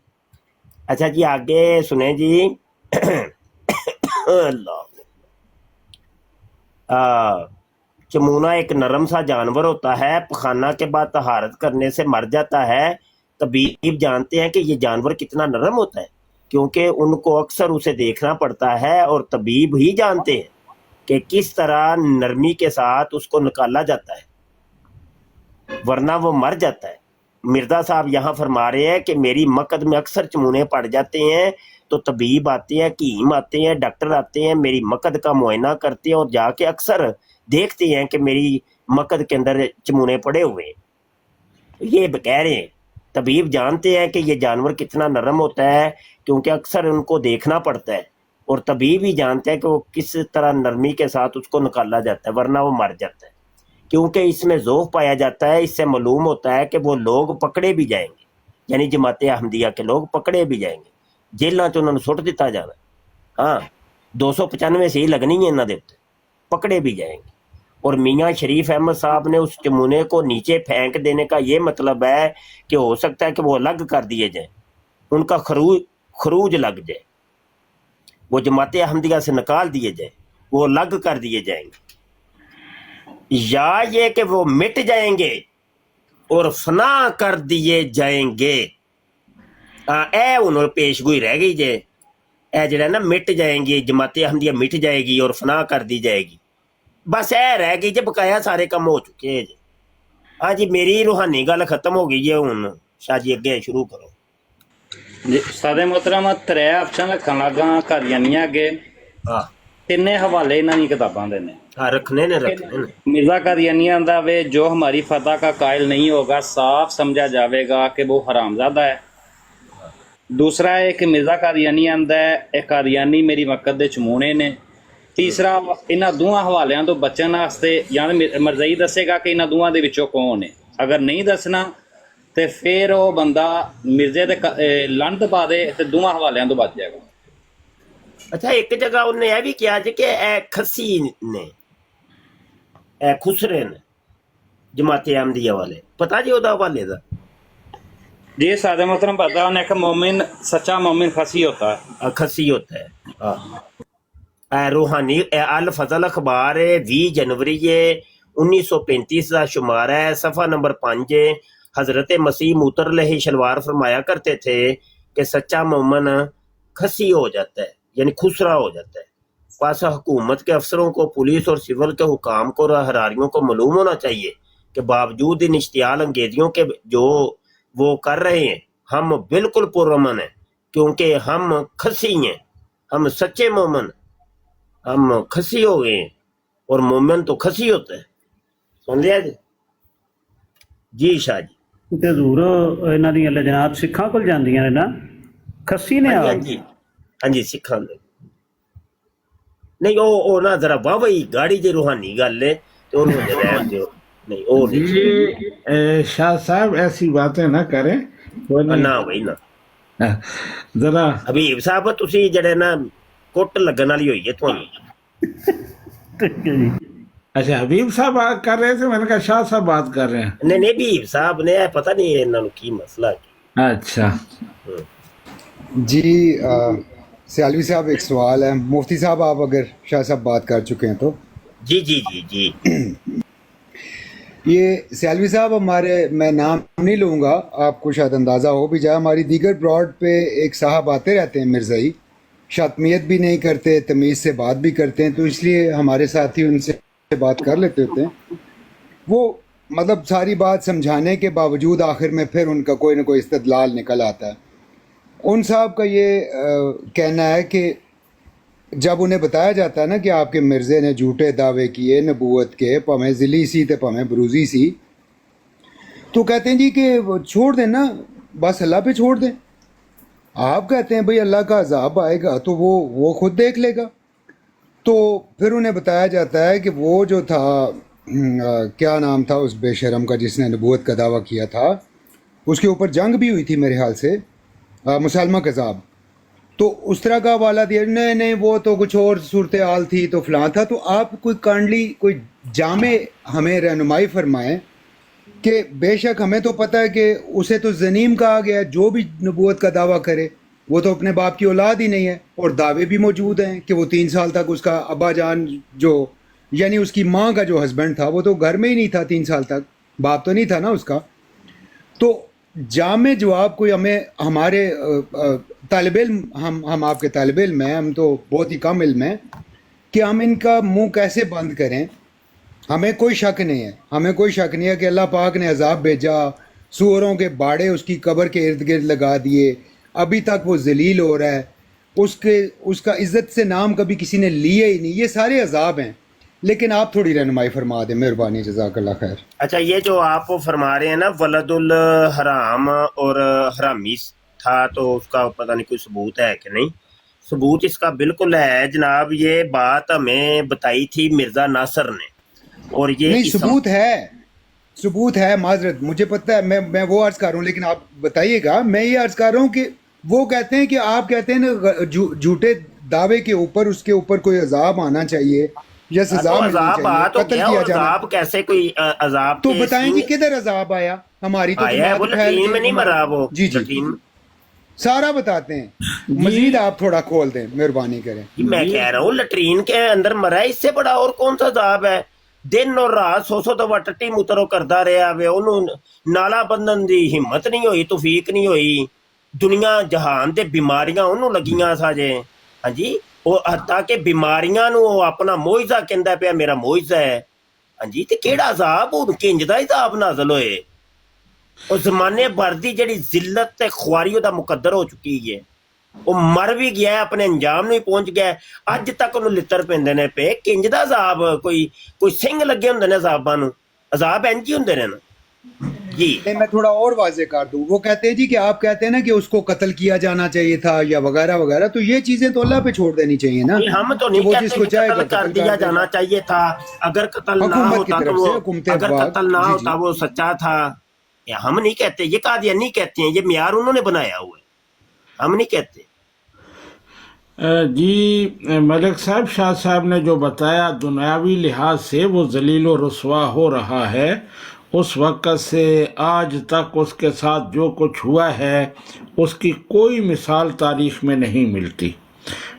اچھا جی آگے سنیں جی۔ اللہ، چمونا ایک نرم سا جانور ہوتا ہے، پخانہ کے بعد طہارت کرنے سے مر جاتا ہے۔ طبیب جانتے ہیں کہ یہ جانور کتنا نرم ہوتا ہے، کیونکہ ان کو اکثر اسے دیکھنا پڑتا ہے، اور طبیب ہی جانتے ہیں کہ کس طرح نرمی کے ساتھ اس کو نکالا جاتا ہے، ورنہ وہ مر جاتا ہے۔ مرزا صاحب یہاں فرما رہے ہیں کہ میری مقد میں اکثر چمونے پڑ جاتے ہیں تو طبیب آتے ہیں، حکیم آتے ہیں، ڈاکٹر آتے ہیں، میری مقد کا معائنہ کرتے ہیں اور جا کے اکثر دیکھتے ہیں کہ میری مقد کے اندر چمونے پڑے ہوئے ہیں۔ یہ کہہ رہے ہیں طبیب جانتے ہیں کہ یہ جانور کتنا نرم ہوتا ہے، کیونکہ اکثر ان کو دیکھنا پڑتا ہے، اور طبیب ہی جانتے ہیں کہ وہ کس طرح نرمی کے ساتھ اس کو نکالا جاتا ہے، ورنہ وہ مر جاتا ہے، کیونکہ اس میں ذوق پایا جاتا ہے۔ اس سے معلوم ہوتا ہے کہ وہ لوگ پکڑے بھی جائیں گے، یعنی جماعت احمدیہ کے لوگ پکڑے بھی جائیں گے، جیلوں چ انہوں نے سٹ دیتا جانا۔ ہاں 295 سے ہی لگنی ہے انہوں نے، پکڑے بھی جائیں گے۔ اور میاں شریف احمد صاحب نے اس چمونے کو نیچے پھینک دینے کا یہ مطلب ہے کہ ہو سکتا ہے کہ وہ الگ کر دیے جائیں، ان کا خروج لگ جائے، وہ جماعت احمدیہ سے نکال دیے جائیں، وہ الگ کر دیے جائیں گے، یا یہ کہ وہ مٹ جائیں گے اور فنا کر دیے جائیں گے۔ اے انہوں پیش گوئی رہ گئی جے، اے جڑا نا مٹ جائیں گے، جماعت احمدیہ مٹ جائے گی اور فنا کر دی جائے گی، بس اے رہ گئی جی، بقایا سارے کام ہو چکے ہیں جی۔ ہاں جی میری روحانی گل ختم ہو گئی ہے، ہن شاہ جی اگے شروع کرو جی۔ استاد محترم 3 آپشن رکھن لگا قادیانیاں اگے، تینے حوالے انہاں دی کتاباں دے نے، رکھنے نے۔ مرزا قادیانی آندا وے جو ہماری فتح کا قائل نہیں ہوگا صاف سمجھا جاوے گا کہ وہ حرامزادہ ہے۔ دوسرا ہے کہ مرزا قادیانی آندا ہے اے قادیانی میری مقد دے چمونے نے۔ تیسرا انہاں دوواں حوالیاں تو بچن واسطے یا مرزائی دسے گا کہ انہاں دوواں دے وچوں کون ہے، اگر نہیں دسنا تے پھر وہ بندہ مرزے تے لعنت پا دے تے دوواں حوالوں تو بچ جائے گا۔ اچھا ایک جگہ انہیں یہ بھی کیا جی کہ اے کھسی نے، اے خسرے نے، جماعت احمدیہ والے، پتہ جی وہ حوالے دا؟ جی سعد محترم پتا انہیں کہ مومن سچا مومن خسی ہوتا ہے، کھسی ہوتا ہے۔ روحانی ال فضل اخبار 20 جنوری 1935 کا شمار ہے، صفحہ نمبر 5۔ حضرت مسیح موتر علیہ شلوار فرمایا کرتے تھے کہ سچا مومن کھسی ہو جاتا ہے، یعنی خسرا ہو جاتا ہے۔ پس حکومت کے افسروں کو، پولیس اور سول کے حکام کو اور حراریوں کو معلوم ہونا چاہیے کہ باوجود ان اشتعال انگیزیوں کے جو وہ کر رہے ہیں، ہم بالکل پرامن ہیں، کیونکہ ہم کھسی ہیں، ہم سچے مومن، ہم کھسی ہو گئے ہیں، اور مومن تو کھسی ہوتا ہے۔ سن لیا جی؟ جی شاہ جی۔ کہ حضور انہاں دیاں لجنات سکھاں کول جاندیاں نے نا، کھسی نے ہاں جی ہاں جی سکھاں دے نہیں، او نا ذرا واہی گاڑی جی روحانی گل ہے تو انہوں نے رہن دیو، نہیں او نہیں جی شاہ صاحب ایسی باتیں نہ کریں، نہ بھائی نہ۔ ذرا حبیب صاحب تسی جڑے نا کٹ لگن والی ہوئی ہے تھوڑی۔ اچھا حبیب صاحب بات کر رہے تھے، میں نے کہا شاہ صاحب بات کر رہے ہیں۔ نہیں نہیں حبیب صاحب نے پتہ نہیں انہوں کی مسئلہ کی۔ اچھا جی سیالوی صاحب ایک سوال ہے، مفتی صاحب آپ اگر شاہ صاحب بات کر چکے ہیں تو جی جی جی جی یہ سیالوی صاحب ہمارے، میں نام نہیں لوں گا، آپ کو شاید اندازہ ہو بھی جائے، ہماری دیگر براڈ پہ ایک صاحب آتے رہتے ہیں مرزائی، شاطمیت بھی نہیں کرتے، تمیز سے بات بھی کرتے ہیں، تو اس لیے ہمارے ساتھی ان سے بات کر لیتے ہوتے ہیں۔ وہ مطلب ساری بات سمجھانے کے باوجود آخر میں پھر ان کا کوئی نہ کوئی استدلال نکل آتا ہے۔ ان صاحب کا یہ کہنا ہے کہ جب انہیں بتایا جاتا ہے نا کہ آپ کے مرزے نے جھوٹے دعوے کیے نبوت کے، پمیں ذلی سی تے پمیں بروزی سی، تو کہتے ہیں جی کہ چھوڑ دیں نا، بس اللہ پہ چھوڑ دیں۔ آپ کہتے ہیں بھئی اللہ کا عذاب آئے گا تو وہ خود دیکھ لے گا۔ تو پھر انہیں بتایا جاتا ہے کہ وہ جو تھا کیا نام تھا اس بے شرم کا جس نے نبوت کا دعویٰ کیا تھا، اس کے اوپر جنگ بھی ہوئی تھی میرے خیال سے، مسلمہ کذاب، تو اس طرح کا حوالہ دیا، نہیں وہ تو کچھ اور صورتحال تھی تو فلاں تھا۔ تو آپ کوئی کانڈلی کوئی جامع ہمیں رہنمائی فرمائیں کہ بے شک ہمیں تو پتہ ہے کہ اسے تو زنیم کہا گیا ہے، جو بھی نبوت کا دعویٰ کرے وہ تو اپنے باپ کی اولاد ہی نہیں ہے، اور دعوے بھی موجود ہیں کہ وہ 3 سال تک اس کا ابا جان جو یعنی اس کی ماں کا جو ہسبینڈ تھا وہ تو گھر میں ہی نہیں تھا 3 سال تک، باپ تو نہیں تھا نا اس کا۔ تو جامع جواب کوئی ہمیں، ہمارے طالب علم، ہم آپ کے طالب علم ہیں، ہم تو بہت ہی کم علم ہیں کہ ہم ان کا منہ کیسے بند کریں۔ ہمیں کوئی شک نہیں ہے، ہمیں کوئی شک نہیں ہے کہ اللہ پاک نے عذاب بھیجا، سوروں کے باڑے اس کی قبر کے ارد گرد لگا دیے، ابھی تک وہ ذلیل ہو رہا ہے، اس کا عزت سے نام کبھی کسی نے لیا ہی نہیں، یہ سارے عذاب ہیں۔ لیکن آپ تھوڑی رہنمائی فرما دیں، مہربانی، جزاک اللہ خیر۔ اچھا یہ جو آپ فرما رہے ہیں نا ولد الحرام اور حرامی تھا، تو اس کا پتہ نہیں کوئی ثبوت ہے کہ نہیں؟ ثبوت اس کا بالکل ہے جناب، یہ بات ہمیں بتائی تھی مرزا ناصر نے، اور یہ نہیں ثبوت ہے، معذرت مجھے پتہ ہے، میں وہ عرض کر رہا ہوں، لیکن آپ بتائیے گا۔ میں یہ عرض کر رہا ہوں کہ وہ کہتے ہیں کہ آپ کہتے ہیں نا جھوٹے دعوے کے اوپر اس کے اوپر کوئی عذاب آنا چاہیے یا سزا ملنی چاہیے، قتل کیا جانا۔ عذاب کیسے کوئی عذاب؟ تو بتائیں جی کدھر عذاب آیا؟ ہماری تو آیا ہے وہ لٹرین میں نہیں مرا وہ؟ جی سارا بتاتے ہیں، مزید آپ تھوڑا کھول دیں، مہربانی کریں۔ میں کہہ رہا ہوں لٹرین کے اندر مرا ہے، اس سے بڑا اور کون سا عذاب ہے؟ دن اور رات 100 دفعہ ٹٹی مترو کرتا رہا وے، انہوں نالا بندن دی ہمت نہیں ہوئی، توفیق نہیں ہوئی، دنیا جہان دے بیماریاں انہوں لگیاں ساجے، ہاں جی، وہ حتیٰ کہ بیماریاں نو اپنا معجزہ کہندا پیا، میرا معجزہ ہے، ہاں جی، تے کیڑا عذاب ہن کنج دا عذاب نازل ہوئے؟ اور زمانے بھر دی جڑی ذلت تے خواری دا مقدر ہو چکی ہے، وہ مر بھی گیا ہے، اپنے انجام نہیں پہنچ گیا ہے، اج تک انہوں لتر پیندے نے پے، کنج دا عذاب؟ کوئی سنگ لگے ہوندے نے عذاباں نو، عذاب انج ہی ہوندے نے نا جی۔ میں تھوڑا اور واضح کر دوں، وہ کہتے ہیں جی کہ آپ کہتے ہیں نا کہ اس کو قتل کیا جانا چاہیے تھا یا وغیرہ وغیرہ، تو یہ چیزیں تو اللہ پہ چھوڑ دینی چاہیے نا۔ ہم تو نہیں کہتے کہ قتل کر دیا جانا چاہیے تھا، اگر قتل نہ ہوتا تو وہ، اگر قتل نہ ہوتا وہ سچا تھا، ہم نہیں کہتے، یہ قادیانی کہتے ہیں، یہ معیار انہوں نے بنایا ہوا ہے، ہم نہیں کہتے۔ جی ملک صاحب، شاہ صاحب نے جو بتایا دنیاوی لحاظ سے وہ ذلیل و رسوا ہو رہا ہے، اس وقت سے آج تک اس کے ساتھ جو کچھ ہوا ہے اس کی کوئی مثال تاریخ میں نہیں ملتی۔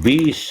20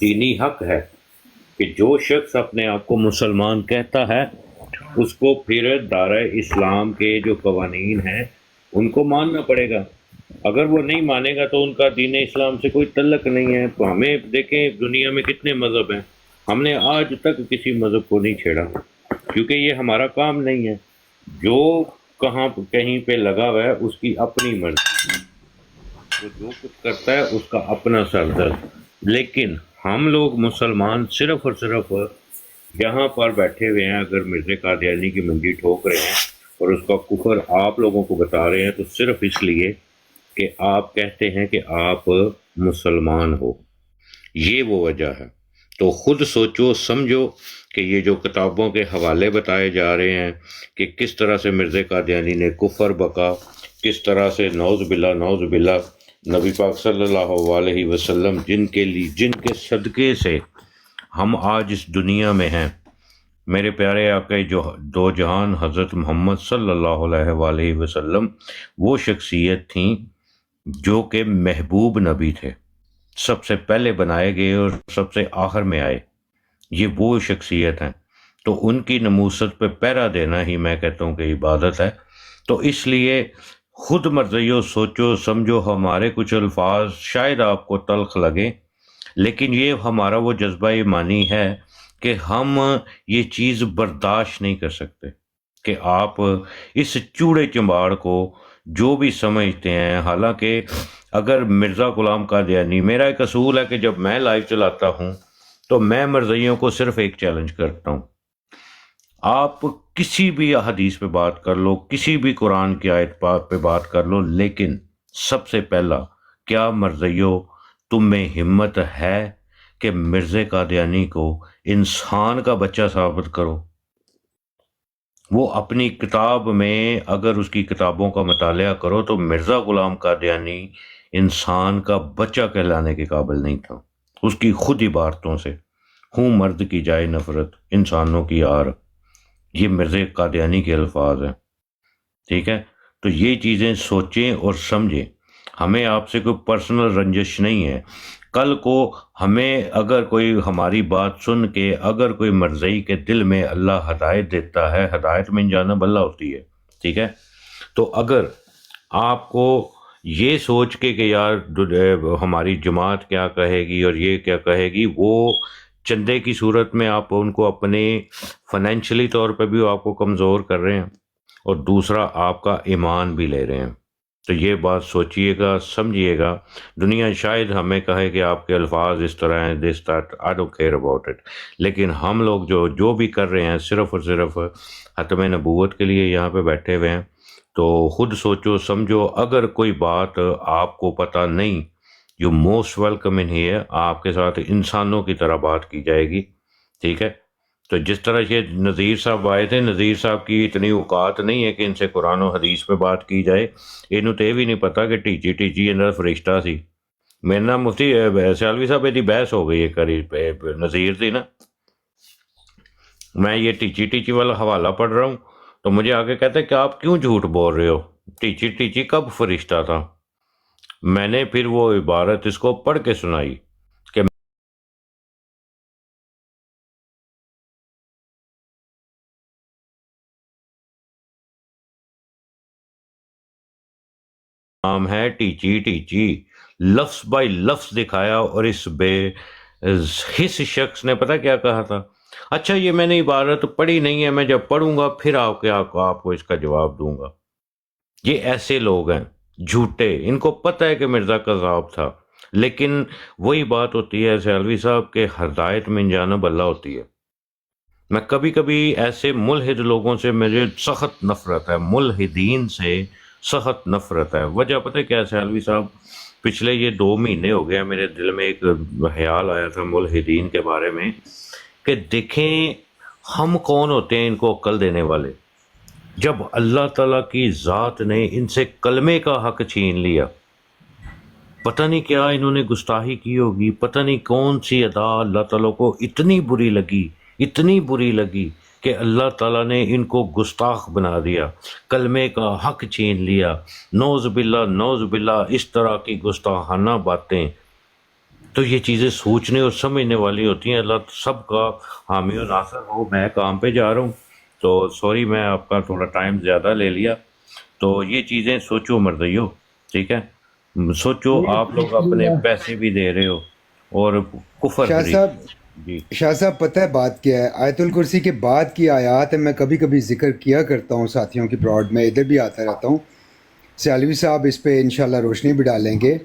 دینی حق ہے کہ جو شخص اپنے آپ کو مسلمان کہتا ہے اس کو پھر دائرہ اسلام کے جو قوانین ہیں ان کو ماننا پڑے گا. اگر وہ نہیں مانے گا تو ان کا دین اسلام سے کوئی تعلق نہیں ہے. تو ہمیں دیکھیں دنیا میں کتنے مذہب ہیں, ہم نے آج تک کسی مذہب کو نہیں چھیڑا کیونکہ یہ ہمارا کام نہیں ہے. جو کہیں پہ لگا ہوا ہے اس کی اپنی مرضی, وہ جو کچھ کرتا ہے اس کا اپنا سردرد. لیکن ہم لوگ مسلمان صرف اور صرف یہاں پر بیٹھے ہوئے ہیں, اگر مرزا قادیانی کی منڈی ٹھوک رہے ہیں اور اس کا کفر آپ لوگوں کو بتا رہے ہیں تو صرف اس لیے کہ آپ کہتے ہیں کہ آپ مسلمان ہو. یہ وہ وجہ ہے. تو خود سوچو سمجھو کہ یہ جو کتابوں کے حوالے بتائے جا رہے ہیں کہ کس طرح سے مرزا قادیانی نے کفر بکا, کس طرح سے نعوذ باللہ نبی پاک صلی اللہ علیہ وسلم جن کے صدقے سے ہم آج اس دنیا میں ہیں, میرے پیارے آقا جو دو جہان حضرت محمد صلی اللہ علیہ وسلم وہ شخصیت تھیں جو کہ محبوب نبی تھے, سب سے پہلے بنائے گئے اور سب سے آخر میں آئے. یہ وہ شخصیت ہیں, تو ان کی نموست پہ پہرا دینا ہی میں کہتا ہوں کہ عبادت ہے. تو اس لیے خود مرضیو سوچو سمجھو. ہمارے کچھ الفاظ شاید آپ کو تلخ لگیں, لیکن یہ ہمارا وہ جذبہ ایمانی ہے کہ ہم یہ چیز برداشت نہیں کر سکتے کہ آپ اس چوڑے چمباڑ کو جو بھی سمجھتے ہیں. حالانکہ اگر مرزا غلام قادیانی, میرا ایک اصول ہے کہ جب میں لائیو چلاتا ہوں تو میں مرزائیوں کو صرف ایک چیلنج کرتا ہوں, آپ کسی بھی حدیث پہ بات کر لو, کسی بھی قرآن کی آیت پہ بات کر لو, لیکن سب سے پہلا کیا مرزائیوں تم میں ہمت ہے کہ مرزا قادیانی کو انسان کا بچہ ثابت کرو؟ وہ اپنی کتاب میں اگر اس کی کتابوں کا مطالعہ کرو تو مرزا غلام قادیانی انسان کا بچہ کہلانے کے قابل نہیں تھا. اس کی خود عبارتوں سے, ہوں مرد کی جائے نفرت انسانوں کی آر, یہ مرزا قادیانی کے الفاظ ہیں. ٹھیک ہے, تو یہ چیزیں سوچیں اور سمجھیں. ہمیں آپ سے کوئی پرسنل رنجش نہیں ہے. کل کو ہمیں اگر کوئی ہماری بات سن کے اگر کوئی مرزائی کے دل میں اللہ ہدایت دیتا ہے, ہدایت من جانب اللہ ہوتی ہے, ٹھیک ہے, تو اگر آپ کو یہ سوچ کے کہ یار ہماری جماعت کیا کہے گی اور یہ کیا کہے گی, وہ چندے کی صورت میں آپ ان کو اپنے فائنینشلی طور پہ بھی آپ کو کمزور کر رہے ہیں اور دوسرا آپ کا ایمان بھی لے رہے ہیں. تو یہ بات سوچئے گا, سمجھیے گا. دنیا شاید ہمیں کہے کہ آپ کے الفاظ اس طرح ہیں, this that, I don't care about it, لیکن ہم لوگ جو بھی کر رہے ہیں صرف اور صرف ختم نبوت کے لیے یہاں پہ بیٹھے ہوئے ہیں. تو خود سوچو سمجھو. اگر کوئی بات آپ کو پتہ نہیں, you most welcome in here, آپ کے ساتھ انسانوں کی طرح بات کی جائے گی. ٹھیک ہے, تو جس طرح یہ نذیر صاحب آئے تھے, نذیر صاحب کی اتنی اوقات نہیں ہے کہ ان سے قرآن و حدیث پہ بات کی جائے. انہوں تو یہ بھی نہیں پتا کہ ٹیچی اندر فرشتہ سی. میرے نام مفتی سیالوی صاحب یہ بحث ہو گئی ہے قریب نذیر تھی نا, میں یہ ٹیچی والا حوالہ پڑھ رہا ہوں تو مجھے آگے کہتے ہیں کہ آپ کیوں جھوٹ بول رہے ہو, ٹیچی کب فرشتہ تھا. میں نے پھر وہ عبارت اس کو پڑھ کے سنائی کہ نام ہے ٹیچی, لفظ بائی لفظ دکھایا, اور اس بے حس شخص نے پتہ کیا کہا تھا, اچھا یہ میں نے عبارت پڑھی نہیں ہے, میں جب پڑھوں گا پھر آپ کو اس کا جواب دوں گا. یہ ایسے لوگ ہیں جھوٹے, ان کو پتہ ہے کہ مرزا کذاب تھا, لیکن وہی بات ہوتی ہے سیالوی صاحب کہ ہدایت من جانب اللہ ہوتی ہے. میں کبھی کبھی ایسے ملحد لوگوں سے مجھے سخت نفرت ہے, ملحدین سے سخت نفرت ہے. وجہ پتہ کیا ہے سیالوی صاحب, پچھلے یہ 2 مہینے ہو گیا میرے دل میں ایک خیال آیا تھا ملحدین کے بارے میں کہ دیکھیں ہم کون ہوتے ہیں ان کو عقل دینے والے. جب اللہ تعالیٰ کی ذات نے ان سے کلمے کا حق چھین لیا, پتہ نہیں کیا انہوں نے گستاخی کی ہوگی, پتہ نہیں کون سی ادا اللہ تعالیٰ کو اتنی بری لگی کہ اللہ تعالیٰ نے ان کو گستاخ بنا دیا, کلمے کا حق چھین لیا. نعوذ باللہ, اس طرح کی گستاخانہ باتیں تو یہ چیزیں سوچنے اور سمجھنے والی ہوتی ہیں. اللہ سب کا حامی و ناصر ہو. میں کام پہ جا رہا ہوں تو سوری میں آپ کا تھوڑا ٹائم زیادہ لے لیا. تو یہ چیزیں سوچو مرضیو, ٹھیک ہے, سوچو. آپ لوگ اپنے پیسے بھی دے رہے ہو اور کفر شاہ بھی. صاحب جی شاہ صاحب پتہ ہے بات کیا ہے؟ آیت الکرسی کے بعد کی آیات ہے، میں کبھی کبھی ذکر کیا کرتا ہوں ساتھیوں کی براڈ میں، ادھر بھی آتا رہتا ہوں. سیالوی صاحب اس پہ انشاءاللہ روشنی بھی ڈالیں گے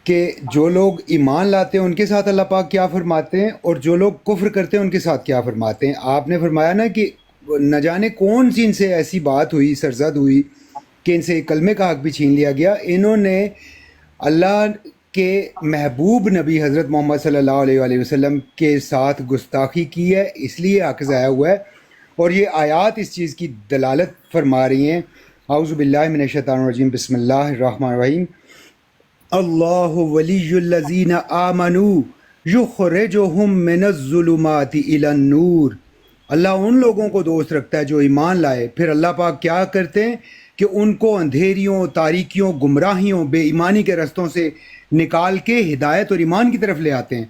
کہ جو لوگ ایمان لاتے ہیں ان کے ساتھ اللہ پاک کیا فرماتے ہیں اور جو لوگ کفر کرتے ہیں ان کے ساتھ کیا فرماتے ہیں. آپ نے فرمایا نا کہ نہ جانے کون سی ان سے ایسی بات ہوئی، سرزد ہوئی کہ ان سے کلمے کا حق بھی چھین لیا گیا. انہوں نے اللہ کے محبوب نبی حضرت محمد صلی اللہ علیہ وآلہ وسلم کے ساتھ گستاخی کی ہے، اس لیے حق ضائع ہوا ہے. اور یہ آیات اس چیز کی دلالت فرما رہی ہیں. اعوذ باللہ من الشیطان الرجیم، بسم اللہ الرحمن الرحیم. اللہ ولی الذین آمنوا یخرجہم من الظلمات الی النور. اللہ ان لوگوں کو دوست رکھتا ہے جو ایمان لائے. پھر اللہ پاک کیا کرتے ہیں کہ ان کو اندھیریوں، تاریکیوں، گمراہیوں، بے ایمانی کے رستوں سے نکال کے ہدایت اور ایمان کی طرف لے آتے ہیں.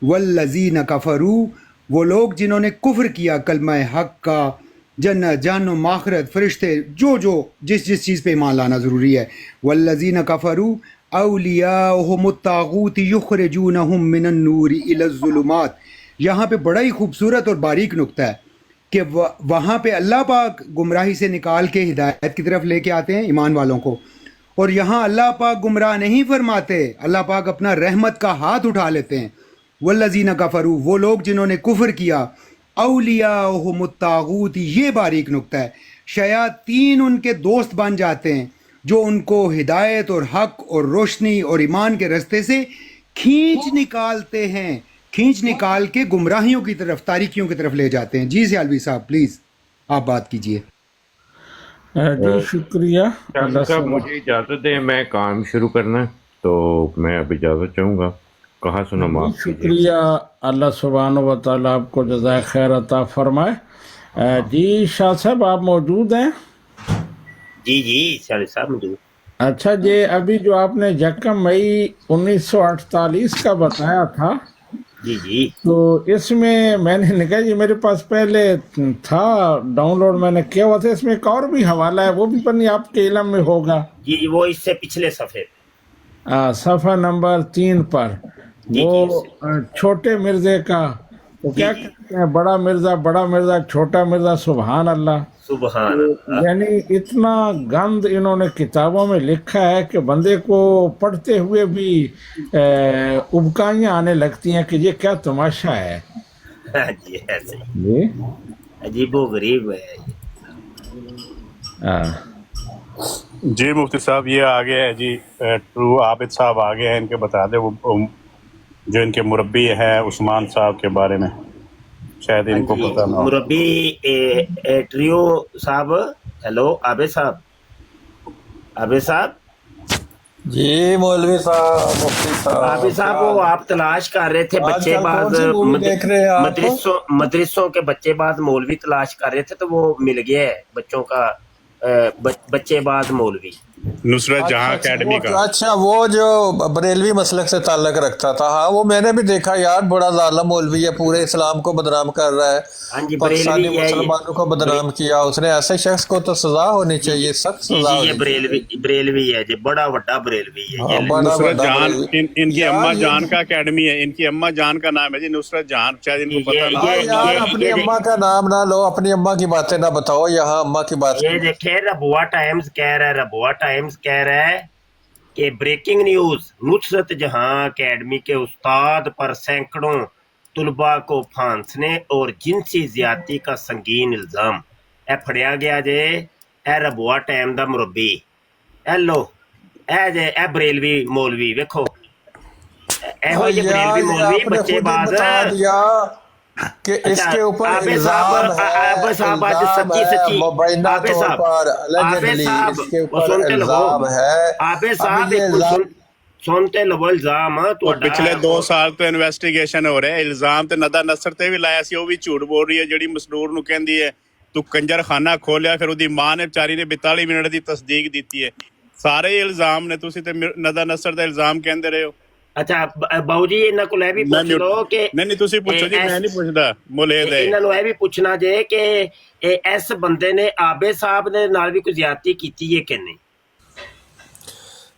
والذین کفروا، وہ لوگ جنہوں نے کفر کیا کلمہ حق کا، جنت، جہنم، آخرت، فرشتے، جس چیز پہ ایمان لانا ضروری ہے. والذین کفروا اولیاءہم الطاغوت یخرجونہم من النور الی الظلمات. یہاں پہ بڑا ہی خوبصورت اور باریک نقطہ ہے کہ وہاں پہ اللہ پاک گمراہی سے نکال کے ہدایت کی طرف لے کے آتے ہیں ایمان والوں کو، اور یہاں اللہ پاک گمراہ نہیں فرماتے، اللہ پاک اپنا رحمت کا ہاتھ اٹھا لیتے ہیں. والذین کفروا، وہ لوگ جنہوں نے کفر کیا، اولیاءہم الطاغوت، یہ باریک نقطہ ہے، شیاطین ان کے دوست بن جاتے ہیں جو ان کو ہدایت اور حق اور روشنی اور ایمان کے رستے سے کھینچ نکالتے ہیں، کھینچ نکال کے گمراہیوں کی طرف، تاریکیوں کی طرف لے جاتے ہیں. جی سیالوی صاحب پلیز آپ بات کیجئے. جی شکریہ. اللہ صاحب مجھے اجازت دیں، میں کام شروع کرنا ہے تو میں اب اجازت چاہوں گا. کہاں سنا معاف کیجیے. شکریہ. اللہ سبحانہ و تعالیٰ آپ کو جزائے خیر عطا فرمائے. جی شاہ صاحب آپ موجود ہیں؟ جی سیالوی صاحب موجود. اچھا جی، ابھی جو آپ نے 1 مئی 1948 کا بتایا تھا، جی تو اس میں نے لکھا جی میرے پاس پہلے تھا ڈاؤن لوڈ، میں نے کیا ہوا تھا. اس میں ایک اور بھی حوالہ ہے، وہ بھی پتہ آپ کے علم میں ہوگا. جی وہ اس سے پچھلے صفحے صفحہ نمبر 3 پر وہ چھوٹے مرزے کا، وہ کیا کہتے ہیں، بڑا مرزا، چھوٹا مرزا. سبحان اللہ، سبحان اللہ. یعنی اتنا گند انہوں نے کتابوں میں لکھا ہے کہ بندے کو پڑھتے ہوئے بھی ابکائیاں آنے لگتی ہیں کہ یہ کیا تماشا ہے. جی ایسے عجیب و غریب ہے. جی مفتی صاحب یہ آگے ہے جی، ٹرو عابد صاحب آگے ہیں، ان کے بتا دیں وہ جو ان کے مربی ہیں عثمان صاحب کے بارے میں، شاید ان کو پتہ نہ ہو. مربی ٹریو صاحب. ہیلو عابد صاحب. جی مولوی صاحب، مفتی صاحب. عابد صاحب وہ آپ تلاش کر رہے تھے بچے بعض دیکھ رہے ہیں آپ؟ مدرسوں کے بچے بعض مولوی تلاش کر رہے تھے تو وہ مل گیا ہے بچوں کا، بچے بعض مولوی نصرت جہاں اکیڈمی کا. اچھا وہ جو بریلوی مسلک سے تعلق رکھتا تھا، ہاں وہ میں نے بھی دیکھا یار، بڑا ظالم مولوی ہے، پورے اسلام کو بدنام کر رہا ہے، پاکستانی مسلمانوں کو بدنام کیا اس نے. ایسے شخص کو تو سزا ہونی چاہیے، سخت سزا. یہ بریلوی ہے جی، بڑا بڑا بریلوی ہے. نصرت جہان ان کی اماں جان کا اکیڈمی ہے، ان کی اماں جان کا نام ہے جی نصرت جہان. شاید ان کو پتہ نہ. یار اپنی اماں کا نام نہ لو، اپنی اماں کی باتیں نہ بتاؤ یہاں، اماں کی بات. یہ دیکھیں ربوہ ٹائمز کہہ رہا ہے کہ بریکنگ نیوز، نصرت جہاں اکیڈمی کے استاد پر سینکڑوں طلباء کو پھانسنے اور جنسی زیادتی کا سنگین الزام. اے پھڑیا گیا جے، اے ربوہ ٹائم دا مربی، اے لو اے بریلوی مولوی ویکھو، ایہو جے بریلوی مولوی بچے باز کہ اس کے اوپر الزام ہے مبینہ طور پر، allegedly اس کے اوپر الزام ہے. سنتے لو الزام. پچھلے 2 سال تو انویسٹیگیشن ہو رہے، الزام تے ندہ نصر تے بھی لایا سی، وہ بھی جھوٹ بول رہی ہے جڑی مسرور نو کہندی ہے تو کنجر خانہ کھولیا، پھر اودی ماں نے بیچاری نے 42 منٹ دی تصدیق دیتی ہے. سارے الزام نے، تسی تے ندہ نصر دا الزام کہندے رہے ہو. ਅੱਛਾ ਬਾਊ ਜੀ ਇਹਨਾਂ ਕੋਲ ਇਹ ਵੀ ਪੁੱਛ ਲਓ ਕਿ ਨਹੀਂ ਤੁਸੀਂ ਪੁੱਛੋ ਜੀ, ਮੈਂ ਨਹੀਂ ਪੁੱਛਦਾ ਮੁਲੇ ਦੇ। ਇਹਨਾਂ ਨੂੰ ਇਹ ਵੀ ਪੁੱਛਣਾ ਜੇ ਕਿ ਇਸ ਬੰਦੇ ਨੇ ਆਬੇ ਸਾਹਿਬ ਦੇ ਨਾਲ ਵੀ ਕੋਈ ਜ਼ਿਆਦਤੀ ਕੀਤੀ ਹੈ ਕਿ ਨਹੀਂ?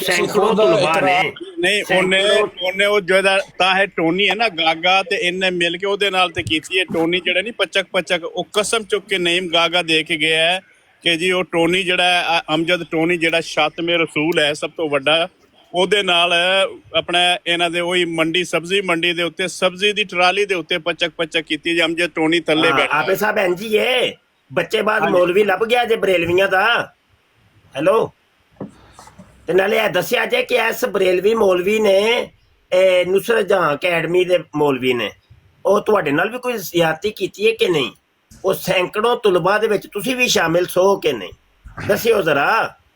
ਸੈਂਕੜੋਂ ਤਲਬਾ ਨੇ। ਨਹੀਂ ਉਹਨੇ ਉਹ ਜਿਹੜਾ ਤਾਂ ਹੈ ਟੋਨੀ ਹੈ ਨਾ ਗਾਗਾ, ਤੇ ਇਹਨੇ ਮਿਲ ਕੇ ਉਹਦੇ ਨਾਲ ਤੇ ਕੀਤੀ ਹੈ। ਟੋਨੀ ਜਿਹੜਾ ਨਹੀਂ ਪਚਕ ਉਹ ਕਸਮ ਚੁੱਕ ਕੇ ਨਈਮ ਗਾਗਾ ਦੇ ਕੇ ਗਿਆ ਹੈ ਕਿ ਜੀ ਉਹ ਟੋਨੀ ਜਿਹੜਾ ਹੈ, ਅਮਜਦ ਟੋਨੀ ਜਿਹੜਾ ਸ਼ਾਤਮੇ ਰਸੂਲ ਹੈ ਸਭ ਤੋਂ ਵੱਡਾ, ਉਹਦੇ ਨਾਲ ਆਪਣਾ ਇਹਨਾਂ ਦੇ ਉਹੀ ਮੰਡੀ ਸਬਜ਼ੀ ਮੰਡੀ ਦੇ ਉੱਤੇ ਸਬਜ਼ੀ ਦੀ ਟਰਾਲੀ ਦੇ ਉੱਤੇ ਪਚਕ ਕੀਤੀ ਜੀ ਅਮਜਦ ਟੋਨੀ ਥੱਲੇ ਬੈਠਾ। ਆਪੇ ਸਾਹਿਬ ਇੰਜੀ ਏ ਬੱਚੇ ਬਾਅਦ ਮੌਲਵੀ ਲੱਭ ਗਿਆ ਜੇ ਬਰੇਲਵੀਆਂ ਦਾ। ਹੈਲੋ, ਤੇ ਨਾਲੇ ਇਹ ਦੱਸਿਆ ਜੇ ਕਿ ਇਸ ਬਰੇਲਵੀ ਮੌਲਵੀ ਨੇ ਨੁਸਰਤ ਜਹਾਂ ਅਕੈਡਮੀ ਦੇ ਮੌਲਵੀ ਨੇ ਉਹ ਤੁਹਾਡੇ ਨਾਲ ਵੀ ਕੋਈ ਜ਼ਿਆਦਤੀ ਕੀਤੀ ਹੈ ਕਿ ਨਹੀਂ? ਉਹ ਸੈਂਕੜੋਂ ਤੁਲਬਾ ਦੇ ਵਿੱਚ ਤੁਸੀਂ ਵੀ ਸ਼ਾਮਿਲ ਸੋ ਕਿ ਨਹੀਂ? ਦੱਸਿਓ ਜ਼ਰਾ।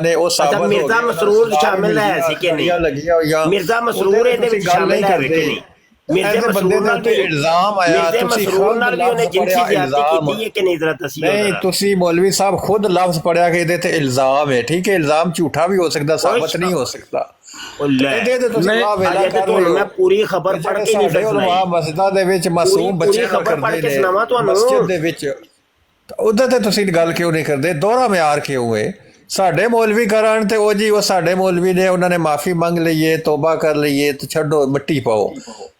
ਨੇ ਉਹ ਸਾਬਤ ਹੋ ਗਏ। ਮਿਰਜ਼ਾ ਮਸਰੂਰ ਸ਼ਾਮਿਲ ਹੈ ਸੀ ਕਿ ਨਹੀਂ? ਮਿਰਜ਼ਾ ਮਸਰੂਰ ਇਹਦੇ ਵਿੱਚ ਸ਼ਾਮਿਲ ਹੈ ਕਿ ਨਹੀਂ? ਮਿਰਜ਼ਾ ਮਸਰੂਰ ਨਾਲ ਵੀ ਇਲਜ਼ਾਮ ਆਇਆ, ਤੁਸੀਂ ਖੁਦ ਨਾਲ ਵੀ ਉਹਨੇ ਜਿਨਸੀ ਜ਼ਿਆਦਤੀ ਕੀਤੀ ਹੈ ਕਿ ਨਹੀਂ? ਜ਼ਰਾ ਦੱਸਿਓ। ਨਹੀਂ ਤੁਸੀਂ ਮੌਲਵੀ ਸਾਹਿਬ ਖੁਦ ਲਫ਼ਜ਼ ਪੜਿਆ ਕਿ ਇਹਦੇ ਤੇ ਇਲਜ਼ਾਮ ਹੈ। ਠੀਕ ਹੈ, ਇਲਜ਼ਾਮ ਝੂਠਾ ਵੀ ਹੋ ਸਕਦਾ, ਸਾਬਤ ਨਹੀਂ ਹੋ ਸਕਦਾ। ਮੈਂ ਪੂਰੀ ਖਬਰ ਪੜ੍ਹ ਕੇ ਨਹੀਂ ਸੁਣਾਈ। ਮਸਜਿਦਾਂ ਦੇ ਵਿੱਚ ਮਾਸੂਮ ਬੱਚੇ ਕਰਦੇ ਨੇ ਮਸਜਿਦ ਦੇ ਵਿੱਚ, ਉਹਦੇ ਤੇ ਤੁਸੀਂ ਗੱਲ ਕਿਉਂ ਨਹੀਂ ਕਰਦੇ? ਦੋਹਰਾ ਮਿਆਰ ਕਿਉਂ ਹੈ? ਸਾਡੇ ਮੌਲਵੀ ਕਰਨ ਤੇ ਉਹ ਜੀ ਉਹ ਸਾਡੇ ਮੌਲਵੀ ਨੇ ਉਹਨਾਂ ਨੇ ਮਾਫੀ ਮੰਗ ਲਈਏ, ਤੋਬਾ ਕਰ ਲਈਏ ਤੇ ਛੱਡੋ ਮਿੱਟੀ ਪਾਓ,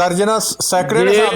ਦਰਜਨਾ ਸੈਕਟਰੀ।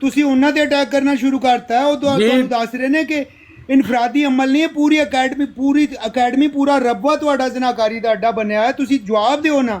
ਤੁਸੀਂ ਉਹਨਾਂ ਤੇ ਅਟੈਕ ਕਰਨਾ ਸ਼ੁਰੂ ਕਰਤਾ ਹੈ। ਉਹ ਤੁਹਾਨੂੰ ਦੱਸ ਰਹੇ ਨੇ ਕਿ ਇਨਫਰਾਦੀ ਅਮਲ ਨਹੀਂ ਹੈ, ਪੂਰੀ ਅਕੈਡਮੀ ਪੂਰਾ ਰੱਬਾ ਤੁਹਾਡਾ ਜਨਾਕਾਰੀ ਦਾ ਅੱਡਾ ਬਣਿਆ ਹੈ। ਤੁਸੀਂ ਜਵਾਬ ਦਿਓ ਨਾ,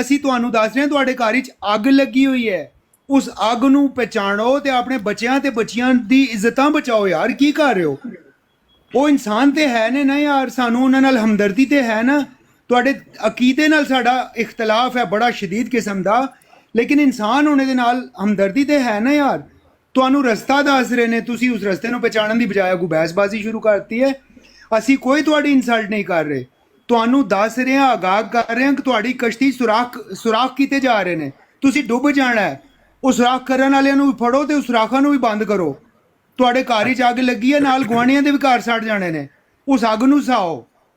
ਅਸੀਂ ਤੁਹਾਨੂੰ ਦੱਸ ਰਹੇ ਹਾਂ ਤੁਹਾਡੇ ਘਰ ਵਿੱਚ ਅੱਗ ਲੱਗੀ ਹੋਈ ਹੈ, ਉਸ ਅੱਗ ਨੂੰ ਪਛਾਣੋ ਤੇ ਆਪਣੇ ਬੱਚਿਆਂ ਤੇ ਬੱਚੀਆਂ ਦੀ ਇੱਜ਼ਤਾਂ ਬਚਾਓ। ਯਾਰ ਕੀ ਕਰ ਰਹੇ ਹੋ? ਉਹ ਇਨਸਾਨ ਤੇ ਹੈ ਨੇ ਨਾ ਯਾਰ, ਸਾਨੂੰ ਉਹਨਾਂ ਨਾਲ ਹਮਦਰਦੀ ਤੇ ਹੈ ਨਾ। ਤੁਹਾਡੇ ਅਕੀਦੇ ਨਾਲ ਸਾਡਾ ਇਖਤਲਾਫ ਹੈ ਬੜਾ ਸ਼ਦੀਦ ਕਿਸਮ ਦਾ, ਲੇਕਿਨ ਇਨਸਾਨ ਹੋਣੇ ਦੇ ਨਾਲ ਹਮਦਰਦੀ ਤੇ ਹੈ ਨਾ ਯਾਰ। ਤੁਹਾਨੂੰ ਰਸਤਾ ਦੱਸ ਰਹੇ ਨੇ, ਤੁਸੀਂ ਉਸ ਰਸਤੇ ਨੂੰ ਪਛਾਣਨ ਦੀ ਬਜਾਏ ਅੱਗੋਂ ਬਹਿਸਬਾਜ਼ੀ ਸ਼ੁਰੂ ਕਰਤੀ ਹੈ। ਅਸੀਂ ਕੋਈ ਤੁਹਾਡੀ ਇਨਸਲਟ ਨਹੀਂ ਕਰ ਰਹੇ, ਤੁਹਾਨੂੰ ਦੱਸ ਰਹੇ ਹਾਂ, ਆਗਾਹ ਕਰ ਰਹੇ ਹਾਂ ਕਿ ਤੁਹਾਡੀ ਕਸ਼ਤੀ ਸੁਰਾਖ ਕੀਤੇ ਜਾ ਰਹੇ ਨੇ, ਤੁਸੀਂ ਡੁੱਬ ਜਾਣਾ ਹੈ। ਉਹ ਸੁਰਾਖ ਕਰਨ ਵਾਲਿਆਂ ਨੂੰ ਵੀ ਫੜੋ ਤੇ ਉਸ ਸੁਰਾਖਾਂ ਨੂੰ ਵੀ ਬੰਦ ਕਰੋ। ਤੁਹਾਡੇ ਘਰ 'ਚ ਅੱਗ ਲੱਗੀ ਹੈ, ਨਾਲ ਗੁਆਂਢੀਆਂ ਦੇ ਵੀ ਘਰ ਸੜ ਜਾਣੇ ਨੇ, ਉਸ ਅੱਗ ਨੂੰ ਸਾਓ।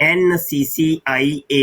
NCCIA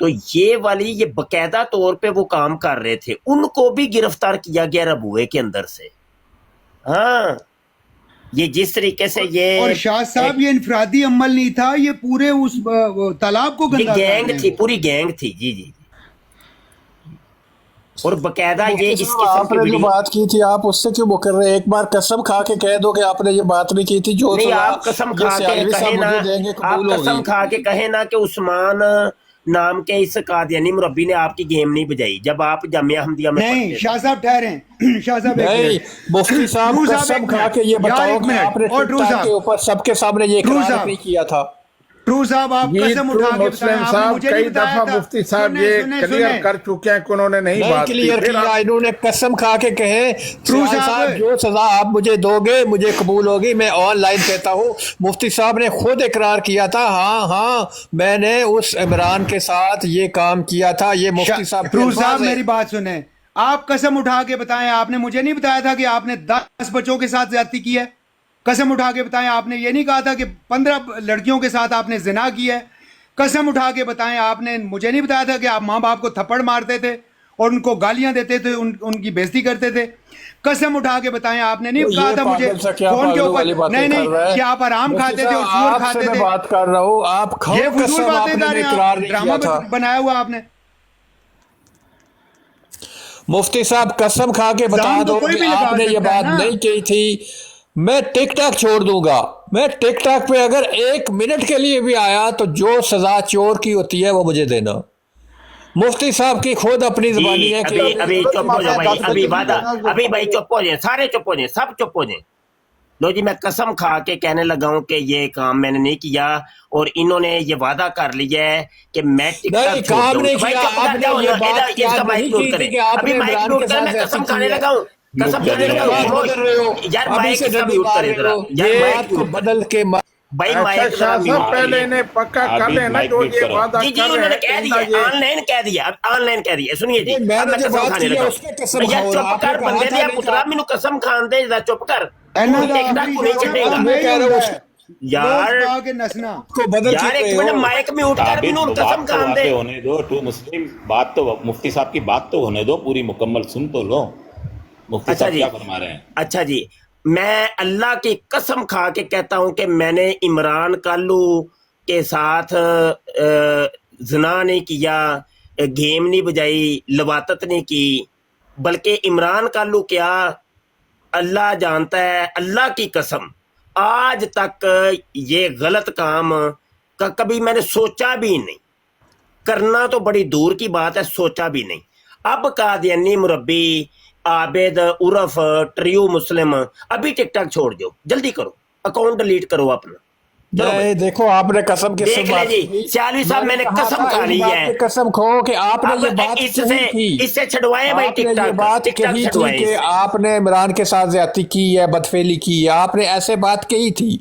تو یہ والی یہ باقاعدہ طور پہ وہ کام کر رہے تھے, ان کو بھی گرفتار کیا گیا ربوے کے اندر سے. ہاں یہ جس طریقے سے یہ اور شاہ صاحب یہ انفرادی عمل نہیں تھا, یہ پورے اس تالاب کو گندا گینگ تھی, پوری گینگ تھی. جی جی. اور باقاعدہ یہ اس آپ نے جو بات کی تھی آپ اس سے کیوں مکر رہے ہیں؟ ایک بار قسم کھا کے کہہ دو کہ آپ نے یہ بات نہیں کی تھی. جو نہیں, آپ قسم کھا کے کہیں نا, آپ قسم کھا کے کہیں نا کہ عثمان نام کے اس قادیانی مربی نے آپ کی گیم نہیں بجائی جب آپ جامعہ احمدیہ میں نہیں. شاہ صاحب ٹھہریں, شاہ صاحب نہیں, مفتی صاحب قسم کھا کے یہ بتاؤ کہ آپ نے ٹک ٹاک کے اوپر سب کے سامنے یہ اقرار نہیں کیا تھا. ٹرو صاحب آپ قسم اٹھا کے مسلم صاحب کئی دفعہ مفتی صاحب یہ کلیئر کر چکے ہیں کہ انہوں نے نہیں بات کلیئر کیا, انہوں نے قسم کھا کے کہے ٹرو صاحب جو سزا آپ مجھے دو گے مجھے قبول ہوگی. میں آن لائن کہتا ہوں مفتی صاحب نے خود اقرار کیا تھا, ہاں میں نے اس عمران کے ساتھ یہ کام کیا تھا. یہ مفتی صاحب ٹرو صاحب میری بات سنیں, آپ قسم اٹھا کے بتائیں, آپ نے مجھے نہیں بتایا تھا کہ آپ نے 10 بچوں کے ساتھ زیادتی کی ہے. قسم اٹھا کے بتائیں, آپ نے یہ نہیں کہا تھا کہ 15 لڑکیوں کے ساتھ آپ نے زنا کیا ہے. قسم اٹھا کے بتائیں, آپ نے مجھے نہیں بتایا تھا کہ آپ ماں باپ کو تھپڑ مارتے تھے اور ان کو گالیاں دیتے تھے, ان کی بےزتی کرتے تھے. قسم اٹھا کے بتائیں, آپ نے نہیں کہا تھا مجھے فون کے اوپر نہیں کہ آپ آرام کھاتے تھے اور سور کھاتے تھے. بات کر رہا ہوں, آپ یہ فضول باتیں کر رہے ہیں, ڈرامہ بنایا ہوا آپ نے. مفتی صاحب قسم کھا کے بتا دو کہ آپ نے یہ بات نہیں کی تھی. میں ٹک ٹاک چھوڑ دوں گا, میں ٹک ٹاک پہ اگر 1 منٹ کے لیے بھی آیا تو جو سزا چور کی ہوتی ہے وہ مجھے دینا. مفتی صاحب کی خود اپنی زبانی ہے کہ ابھی چپ ہو جاؤ بھائی, ابھی وعدہ, ابھی بھائی چپ ہو جائیں, سارے چپ ہو جائیں, سب چپ ہو جائیں. لو جی, میں قسم کھا کے کہنے لگا ہوں کہ یہ کام میں نے نہیں کیا اور انہوں نے یہ وعدہ کر لیا ہے کہ میں ٹک ٹاک چھوڑ دوں گا. بھائی چپ کر جاؤ, اس کا مائک میوٹ کریں, ابھی مائک میوٹ کریں, میں قسم کھانے لگا ہوں, قسم کھانے لگا ہوں. یار مائک اس کا میوٹ کریں ذرا, یار مائک کو بدل کے بھائی مائک ذرا میوٹ پہلے انہیں پکا کر لینا جو یہ وعدہ جی انہوں نے کہہ دیا, آن لائن کہہ دیا, اب آن لائن کہہ دیا. سنیے جی, میں قسم کھانے لگا ہوں. یار چپ کر بندے دیا پترا, مینوں قسم کھان دے, چپ کر. ٹک ٹاک کو نہیں چھڈے گا یار, یار ایک منٹ مائک میوٹ کر, مینوں قسم کھان دے. ہونے دو ٹو مسلم, بات تو مفتی صاحب کی بات تو ہونے دو, پوری مکمل سن تو لو مفتی صاحب کیا فرما رہے ہیں. اچھا جی, میں اللہ کی قسم کھا کے کہتا ہوں کہ میں نے عمران کالو کے ساتھ زنا نہیں کیا, گیم نہیں بجائی, لواطت نہیں کی, بلکہ عمران کالو کیا اللہ جانتا ہے, اللہ کی قسم آج تک یہ غلط کام کا کبھی میں نے سوچا بھی نہیں. کرنا تو بڑی دور کی بات ہے, سوچا بھی نہیں. اب قادیانی مربی عابد عرف ٹریو مسلم ابھی ٹک ٹاک چھوڑ دو, جلدی کرو, اکاؤنٹ ڈیلیٹ کرو اپنا. دیکھو آپ نے قسم کے دیکھ لیں جی, سیالوی صاحب میں نے قسم کھا لی ہے, قسم کھو کہ آپ نے یہ بات اس سے چھڑوائے بھائی ٹک ٹاک, بات کہی تھی کہ آپ نے عمران کے ساتھ زیادتی کی ہے, بدفعلی کی ہے, آپ نے ایسے بات کہی تھی,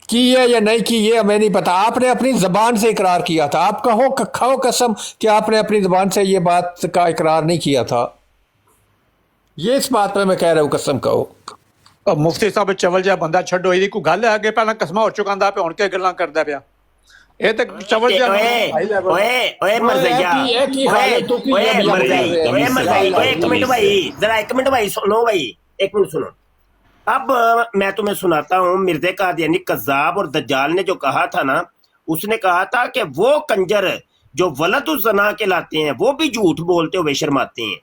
کی ہے یا نہیں کی یہ ہمیں نہیں پتا. آپ نے اپنی زبان سے اقرار کیا تھا. آپ کھو قسم کہ آپ نے اپنی زبان سے یہ بات کا اقرار نہیں کیا تھا. یہ اس بات پہ میں کہہ رہا ہوں قسم کہو. مفتی صاحب چول جہا بندہ چھڈو, یہ کوئی گل ہے اگے پہلا قسمہ ہو چکا پہ ہن کے گلاں کردا پیا. یہ تے چول جہا اوئے مرزیا, اوئے مرزائی, ایک منٹ بھائی, ذرا ایک منٹ بھائی سنو, بھائی ایک منٹ سنو. اب میں تمہیں سناتا ہوں مرزا قادیانی کذاب اور دجال نے جو کہا تھا نا, اس نے کہا تھا کہ وہ کنجر جو ولد الزنا کے لاتے ہیں وہ بھی جھوٹ بولتے ہوئے شرماتے ہیں,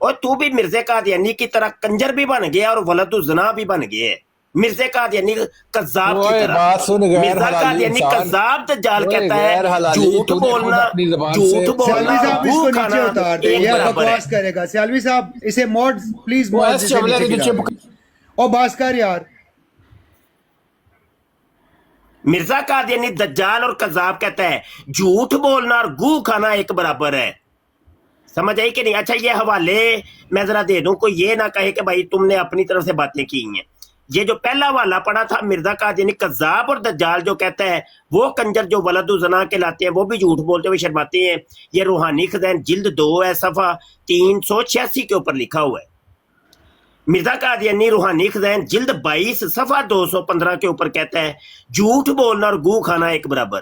اور تو بھی مرزا قادیانی کی طرح کنجر بھی بن گیا اور ولد الزنا بھی بن گئے. مرزا قادیانی کذاب کی طرح, مرزا قادیانی کذاب دجال کہتا ہے جھوٹ بولنا, جھوٹ بولنا وہ کھانا ایک برابر ہے. کرے گا سیالوی صاحب, اسے موڈ پلیز اور باس کر یار. مرزا قادیانی دجال اور کذاب کہتا ہے جھوٹ بولنا اور گو کھانا ایک برابر ہے. سمجھ آئی کہ نہیں؟ اچھا یہ حوالے میں ذرا دے دوں, کوئی یہ نہ کہے کہ بھائی تم نے اپنی طرف سے باتیں کی ہیں. یہ جو پہلا حوالہ پڑا تھا مرزا قادیانی کذاب اور دجال جو کہتا ہے وہ کنجر جو ولد الزنا کے لاتے ہیں وہ بھی جھوٹ بولتے ہوئے شرماتے ہیں, یہ روحانی خزائن جلد 2 ہے, صفحہ 386 کے اوپر لکھا ہوا ہے. مرزا قادیانی روحانی خزائن جلد 22 صفحہ 215 کے اوپر کہتا ہے جھوٹ بولنا اور گو کھانا ایک برابر.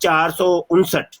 459।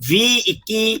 20, 21,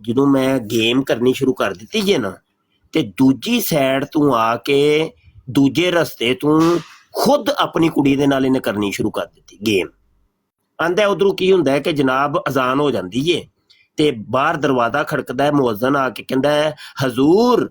ਜਦੋਂ ਮੈਂ ਗੇਮ ਕਰਨੀ ਸ਼ੁਰੂ ਕਰ ਦਿੱਤੀ ਜੇ ਨਾ, ਤੇ ਦੂਜੀ ਸਾਈਡ ਤੂੰ ਆ ਕੇ ਦੂਜੇ ਰਸਤੇ ਤੂੰ ਖੁਦ ਆਪਣੀ ਕੁੜੀ ਦੇ ਨਾਲ ਇਹਨੇ ਕਰਨੀ ਸ਼ੁਰੂ ਕਰ ਦਿੱਤੀ ਗੇਮ। ਆਂਦਾ ਉਧਰੋਂ ਕੀ ਹੁੰਦਾ ਹੈ ਕਿ ਜਨਾਬ ਅਜ਼ਾਨ ਹੋ ਜਾਂਦੀ ਏ ਤੇ ਬਾਹਰ ਦਰਵਾਜ਼ਾ ਖੜਕਦਾ ਹੈ, ਮੁਅੱਜ਼ਨ ਆ ਕੇ ਕਹਿੰਦਾ ਹੈ ਹਜ਼ੂਰ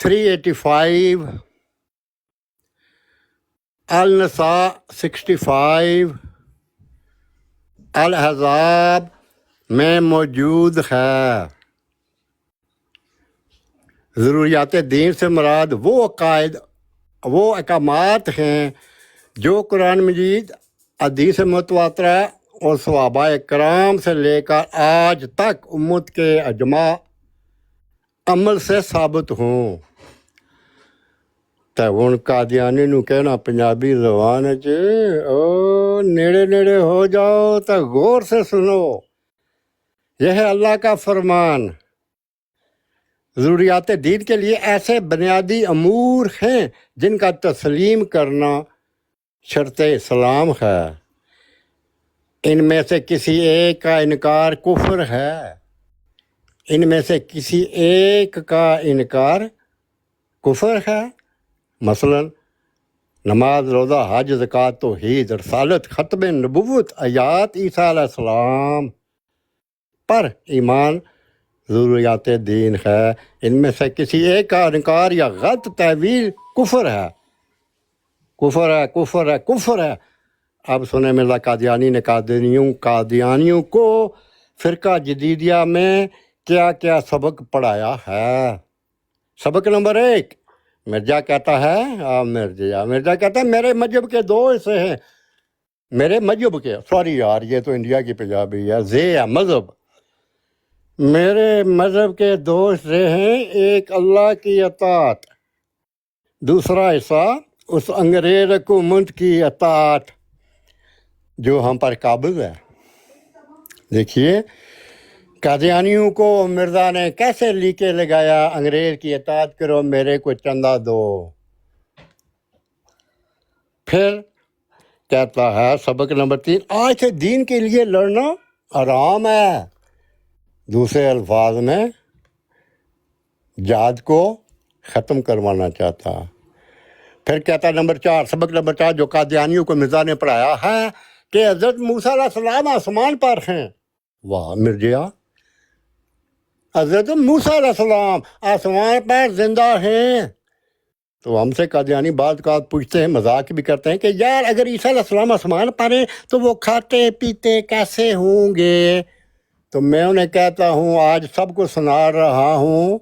385 النساء 65 الحزاب میں موجود ہے۔ ضروریات دین سے مراد وہ عقائد، وہ احکامات ہیں جو قرآن مجید، حدیث متواترہ اور صحابہ کرام سے لے کر آج تک امت کے اجماع عمل سے ثابت ہوں۔ تو ہن قادیانی نو کہنا پنجابی زبان وچ او نیڑے نیڑے ہو جاؤ تو غور سے سنو، یہ ہے اللہ کا فرمان۔ ضروریات دین کے لیے ایسے بنیادی امور ہیں جن کا تسلیم کرنا شرط اسلام ہے۔ ان میں سے کسی ایک کا انکار کفر ہے، ان میں سے کسی ایک کا انکار کفر ہے۔ مثلا نماز، روزہ، حج، زکوٰۃ، توحید، رسالت، ختم نبوت، آیات عیسیٰ علیہ السلام پر ایمان ضروریات دین ہے۔ ان میں سے کسی ایک کا انکار یا غلط تعویل کفر ہے، کفر ہے، کفر ہے، کفر ہے۔ اب سنیں مرزا قادیانی نے قادیانیوں کو فرقہ جدیدیہ میں کیا کیا سبق پڑھایا ہے۔ سبق نمبر 1، مرزا کہتا ہے مرزا کہتا ہے میرے مذہب کے 2 حصے ہیں۔ میرے مذہب کے، سوری یار یہ تو انڈیا کی پنجابی ہے، ہے مذہب۔ میرے مذہب کے 2 حصے ہیں، ایک اللہ کی اطاعت، دوسرا حصہ اس انگریز حکومت کی اطاعت جو ہم پر قابض ہے۔ دیکھیے قادیانیوں کو مرزا نے کیسے لیکے لگایا، انگریز کی اطاعت کرو، میرے کو چندہ دو۔ پھر کہتا ہے سبق نمبر 3، آج سے دین کے لیے لڑنا حرام ہے۔ دوسرے الفاظ میں جہاد کو ختم کروانا چاہتا۔ پھر کہتا نمبر 4، سبق نمبر 4 جو قادیانیوں کو مرزا نے پڑھایا ہے کہ حضرت موسیٰ علیہ السلام آسمان پر ہیں۔ واہ مرزا، حضرت موسیٰ علیہ السلام آسمان پر زندہ ہیں۔ تو ہم سے قادیانی بعض اوقات پوچھتے ہیں، مذاق بھی کرتے ہیں کہ یار اگر عیسیٰ علیہ السلام آسمان پر ہیں تو وہ کھاتے پیتے کیسے ہوں گے؟ تو میں انہیں کہتا ہوں، آج سب کو سنا رہا ہوں،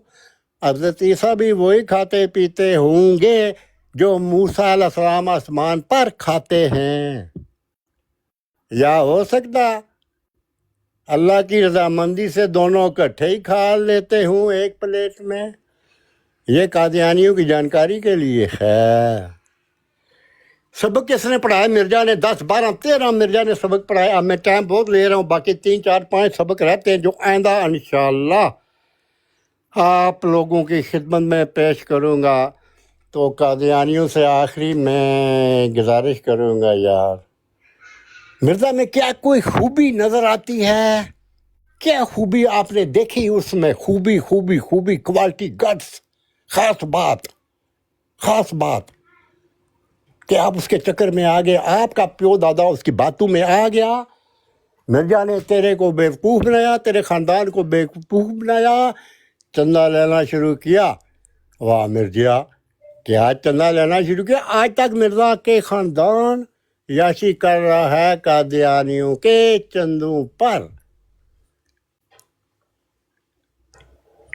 حضرت عیسیٰ بھی وہی کھاتے پیتے ہوں گے جو موسیٰ علیہ السلام آسمان پر کھاتے ہیں۔ یا ہو سکتا اللہ کی رضامندی سے دونوں اکٹھے ہی کھا لیتے ہوں ایک پلیٹ میں۔ یہ قادیانیوں کی جانکاری کے لیے ہے۔ سبق کس نے پڑھایا؟ مرزا نے 10 12 13 مرزا نے سبق پڑھایا۔ اب میں ٹائم بہت لے رہا ہوں، باقی 3 4 5 سبق رہتے ہیں جو آئندہ انشاءاللہ آپ لوگوں کی خدمت میں پیش کروں گا۔ تو قادیانیوں سے آخری میں گزارش کروں گا، یار مرزا میں کیا کوئی خوبی نظر آتی ہے؟ کیا خوبی آپ نے دیکھی اس میں؟ خوبی خوبی خوبی کوالٹی، گٹس، خاص بات کہ آپ اس کے چکر میں آ گئے، آپ کا پیو دادا اس کی باتوں میں آ گیا، مرزا نے تیرے کو بیوقوف بنایا، تیرے خاندان کو بیوقوف بنایا، چندہ لینا شروع کیا۔ واہ مرزا، کیا چندہ لینا شروع کیا؟ آج تک مرزا کے خاندان یاشی کر رہا ہے قادیانیوں کے چندوں پر۔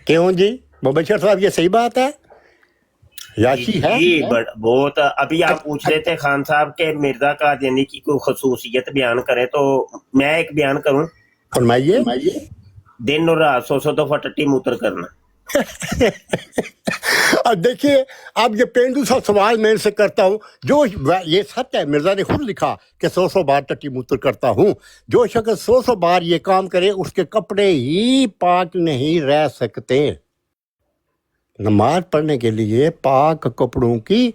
کیوں جی مبشر صاحب، یہ صحیح بات ہے؟ یاشی ہے جی بہت۔ ابھی آپ پوچھ رہے تھے خان صاحب کہ مرزا قادیانی کی کوئی خصوصیت بیان کرے، تو میں ایک بیان کروں۔ فرمائیے۔ دن اور رات 100 دفعہ ٹٹی موتر کرنا۔ اب دیکھیے، اب یہ پینڈو سا سوال میں ان سے کرتا ہوں، جو یہ سچ ہے، مرزا نے خود لکھا کہ 100 بار ٹٹی موتر کرتا ہوں۔ جو شخص 100 بار یہ کام کرے اس کے کپڑے ہی پاک نہیں رہ سکتے۔ نماز پڑھنے کے لیے پاک کپڑوں کی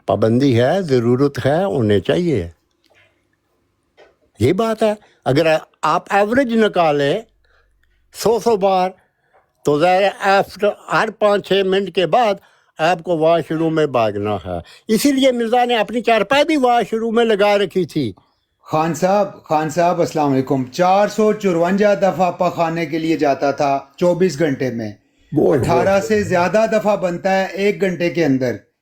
پابندی ہے، ضرورت ہے، ہونے چاہیے۔ یہ بات ہے۔ اگر آپ ایوریج نکالیں 100 بار تو ظاہر ہر 5-6 منٹ کے بعد آپ کو واش روم میں بھاگنا ہے۔ اسی لیے مرزا نے اپنی چارپائی بھی واش روم میں لگا رکھی تھی۔ خان صاحب السلام علیکم۔ 454 دفعہ پخانے کے لیے جاتا تھا 24 گھنٹے میں، 18 سے زیادہ دفعہ بنتا ہے 1 گھنٹے کے اندر۔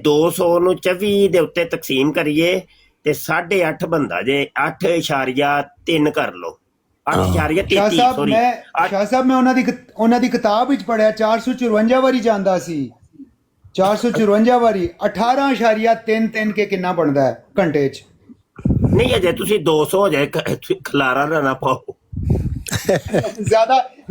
200 ਨੂੰ 24 ਦੇ ਉੱਤੇ ਤਕਸੀਮ ਕਰੀਏ ਤੇ 8.5 ਬੰਦਾ ਜੇ 8.3 ਕਰ ਲਓ 8.33 ਸੌਰੀ ਸ਼ਾਹ ਸਾਹਿਬ ਮੈਂ ਉਹਨਾਂ ਦੀ ਕਿਤਾਬ ਵਿੱਚ ਪੜਿਆ 454 ਵਾਰੀ ਜਾਂਦਾ ਸੀ, 454 ਵਾਰੀ 18.33 ਕੇ ਕਿੰਨਾ ਬਣਦਾ ਹੈ ਘੰਟੇ 'ਚ? ਨਹੀਂ ਅਜੇ ਤੁਸੀਂ 200 ਹੋ ਜਾਏ ਖਲਾਰਾ ਨਾ ਪਾਓ,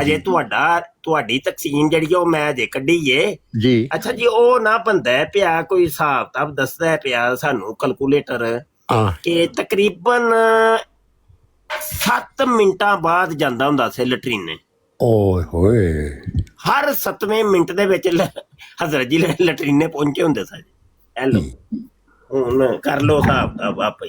ਅਜੇ ਤੁਹਾਡੀ ਤਕਸੀਮ ਜਿਹੜੀ ਉਹ ਮੈਂ ਅਜੇ ਕੱਢੀ ਏ ਜੀ। ਅੱਛਾ ਜੀ, ਉਹ ਨਾ ਬੰਦਾ ਪਿਆ ਕੋਈ ਹਿਸਾਬ ਕਿਤਾਬ ਦੱਸਦਾ ਪਿਆ ਸਾਨੂੰ ਕੈਲਕੂਲੇਟਰ ਕਿ ਤਕਰੀਬਨ 7 ਮਿੰਟਾਂ ਬਾਅਦ ਜਾਂਦਾ ਹੁੰਦਾ ਸੀ ਲੈਟਰੀਨੇ। ਓਏ ਹੋਏ, ਹਰ 7ਵੇਂ ਮਿੰਟ ਦੇ ਵਿੱਚ ਹਜ਼ਰਤ ਜੀ ਲੈਟਰੀਨੇ ਪਹੁੰਚੇ ਹੁੰਦੇ ਸਨ। ਹੈਲੋ, ਹੁਣ ਕਰ ਲੋ ਹਿਸਾਬ ਕਿਤਾਬ ਆਪੇ।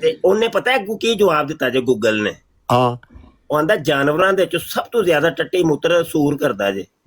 ਤੇ ਉਹਨੇ ਪਤਾ ਹੈ ਕੀ ਜਵਾਬ ਦਿੱਤਾ ਜੇ ਗੂਗਲ ਨੇ? ਉਹ ਆਂਦਾ ਜਾਨਵਰਾਂ ਦੇ ਵਿੱਚ ਸਭ ਤੋਂ ਜ਼ਿਆਦਾ ਟੱਟੀ ਮੂਤਰ ਸੂਰ ਕਰਦਾ ਜੇ।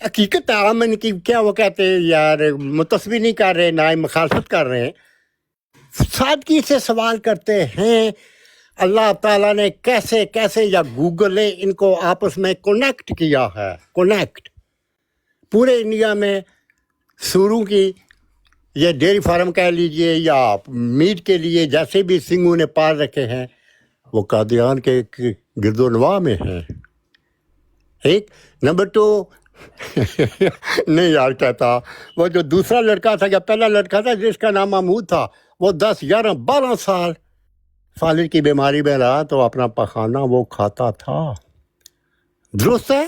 حقیقت امن کی کیا وہ کہتے ہیں یار متصوی نہیں کر رہے نہ ہی مخالفت کر رہے ہیں، سادگی سے سوال کرتے ہیں اللہ تعالیٰ نے کیسے کیسے یا گوگل نے ان کو آپس میں کنیکٹ کیا ہے، کنیکٹ پورے انڈیا میں سوروں کی یہ ڈیری فارم کہہ لیجئے یا میٹ کے لیے جیسے بھی سنگھوں نے پال رکھے ہیں وہ قادیان کے گرد و نواح میں ہیں. ایک نمبر 2 نہیں یار کہتا وہ جو دوسرا لڑکا تھا یا پہلا لڑکا تھا جس کا نام محمود تھا وہ 10 11 12 سال فالج کی بیماری میں رہا تو اپنا پخانہ وہ کھاتا تھا. درست ہے؟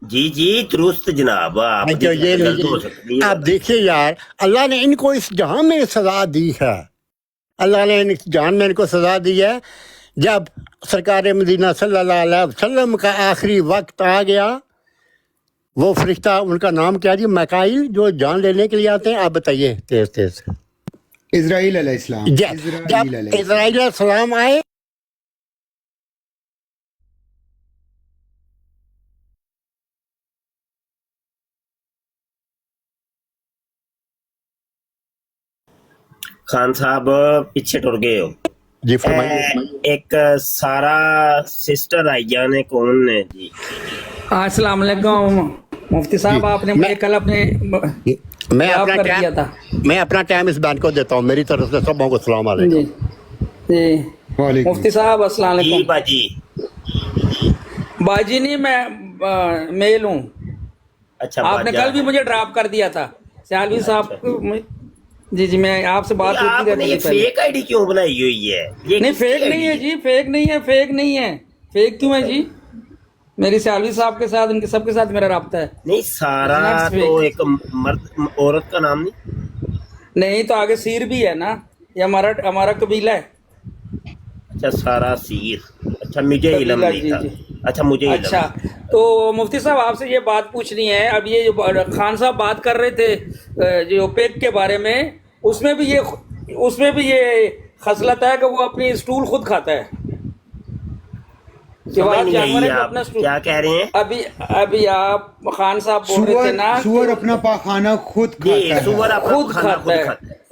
جی جی درست جناب. آپ دیکھیے یار اللہ نے ان کو اس جہان میں سزا دی ہے، اللہ نے اس جہان میں ان کو سزا دی ہے. جب سرکار مدینہ صلی اللہ علیہ وسلم کا آخری وقت آ گیا وہ فرشتہ ان کا نام کیا جی میکائیل جو جان لینے کے لیے آتے ہیں، آپ بتائیے تیز تیز. اسرائیل علیہ السلام. جب اسرائیل علیہ السلام آئے خان صاحب پیچھے ٹر گئے ہو جی. فرمائیے. ایک سارا سسٹر آئی جانے کون ہے جی؟ السلام علیکم مفتی صاحب، آپ نے مجھے کل اپنے میں اپنا ٹائم اس بینڈ کو دیتا ہوں، میری طرف سے سب کو السلام علیکم. جی مفتی صاحب السلام علیکم. جی باجی. باجی نہیں میں میل ہوں. اچھا آپ نے کل بھی مجھے ڈراپ کر دیا تھا سیالوی صاحب. جی جی میں آپ سے بات یہ فیک آئی ڈی کیوں بنائی ہوئی ہے؟ نہیں فیک نہیں ہے جی، فیک نہیں ہے، فیک نہیں ہے. فیک کیوں ہے جی؟ میری سیالوی صاحب کے ساتھ ان کے سب کے ساتھ میرا رابطہ ہے. نہیں سارا تو ایک مرد عورت کا نام نہیں تو آگے سیر بھی ہے نا، یہ ہمارا قبیلہ ہے. اچھا سارا سیر. اچھا مجھے علم نہیں تھا. اچھا مجھے اچھا تو مفتی صاحب آپ سے یہ بات پوچھنی ہے. اب یہ جو خان صاحب بات کر رہے تھے جو پیک کے بارے میں، اس میں بھی یہ خصلت ہے کہ وہ اپنی اسٹول خود کھاتا ہے. کیا کہہ رہے ہیں؟ ابھی آپ خان صاحب بول رہے تھے نا سور اپنا پاخانہ خود کھاتا ہے.